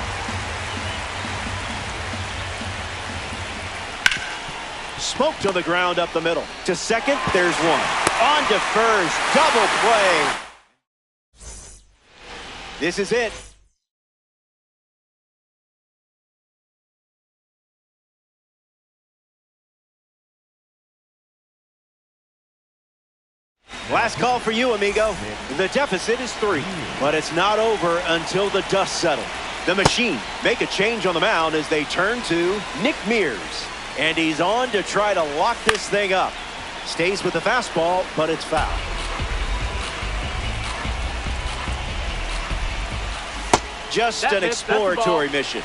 Smoked to the ground up the middle. To second, there's one. On to first, double play. This is it. Last call for you, amigo. The deficit is 3, but it's not over until the dust settles. The Machine make a change on the mound as they turn to Nick Mears. And he's on to try to lock this thing up. Stays with the fastball, but it's foul. Just an exploratory mission.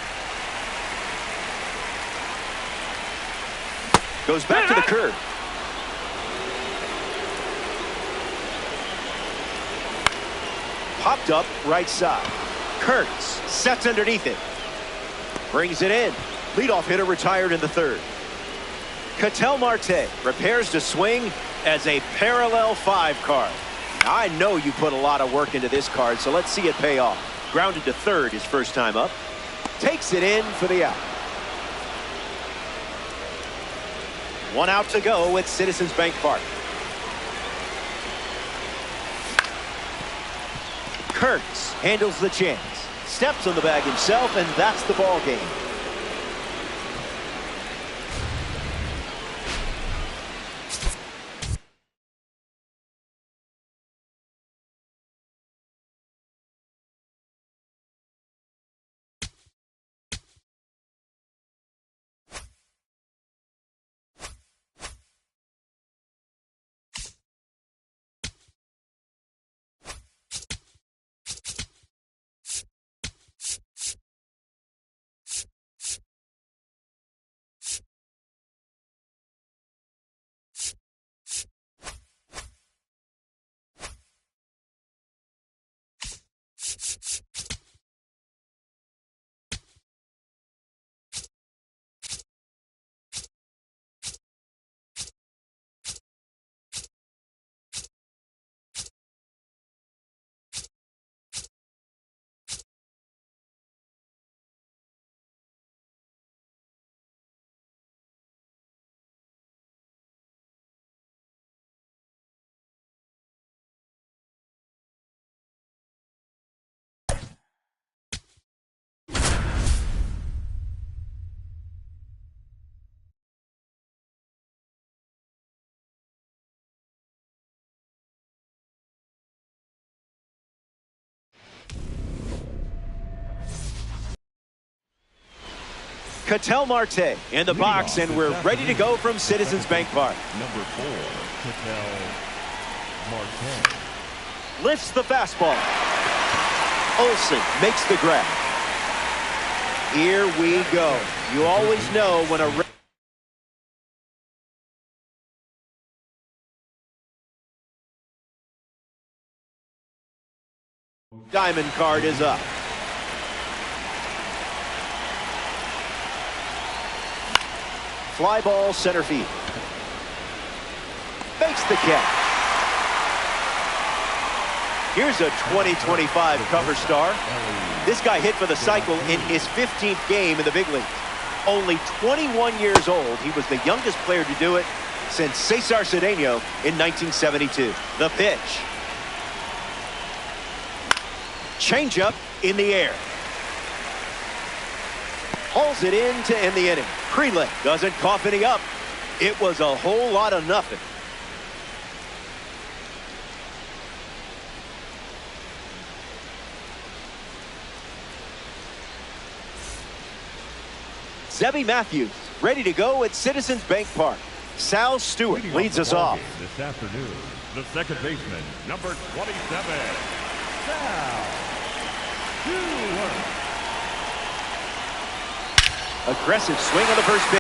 Goes back to the curve. Popped up right side. Kurtz sets underneath it. Brings it in. Leadoff hitter retired in the 3rd. Ketel Marte prepares to swing as a parallel 5 card. Now, I know you put a lot of work into this card, so let's see it pay off. Grounded to 3rd his first time up. Takes it in for the out. 1 out to go at Citizens Bank Park. Kurtz handles the chance. Steps on the bag himself, and that's the ball game. Ketel Marte in the box, and we're ready to go from Citizens Bank Park. Number 4, Ketel Marte. Lifts the fastball. Olsen makes the grab. Here we go. You always know when a diamond card is up. Fly ball center field. Makes the catch. Here's a 2025 cover star. This guy hit for the cycle in his 15th game in the big leagues. Only 21 years old, he was the youngest player to do it since Cesar Cedeno in 1972. The pitch. Changeup in the air. Hauls it in to end the inning. Krelek doesn't cough any up. It was a whole lot of nothing. Zebby Matthews ready to go at Citizens Bank Park. Sal Stewart leads us off. This afternoon, the second baseman, number 27, Sal Stewart. Aggressive swing on the first pitch.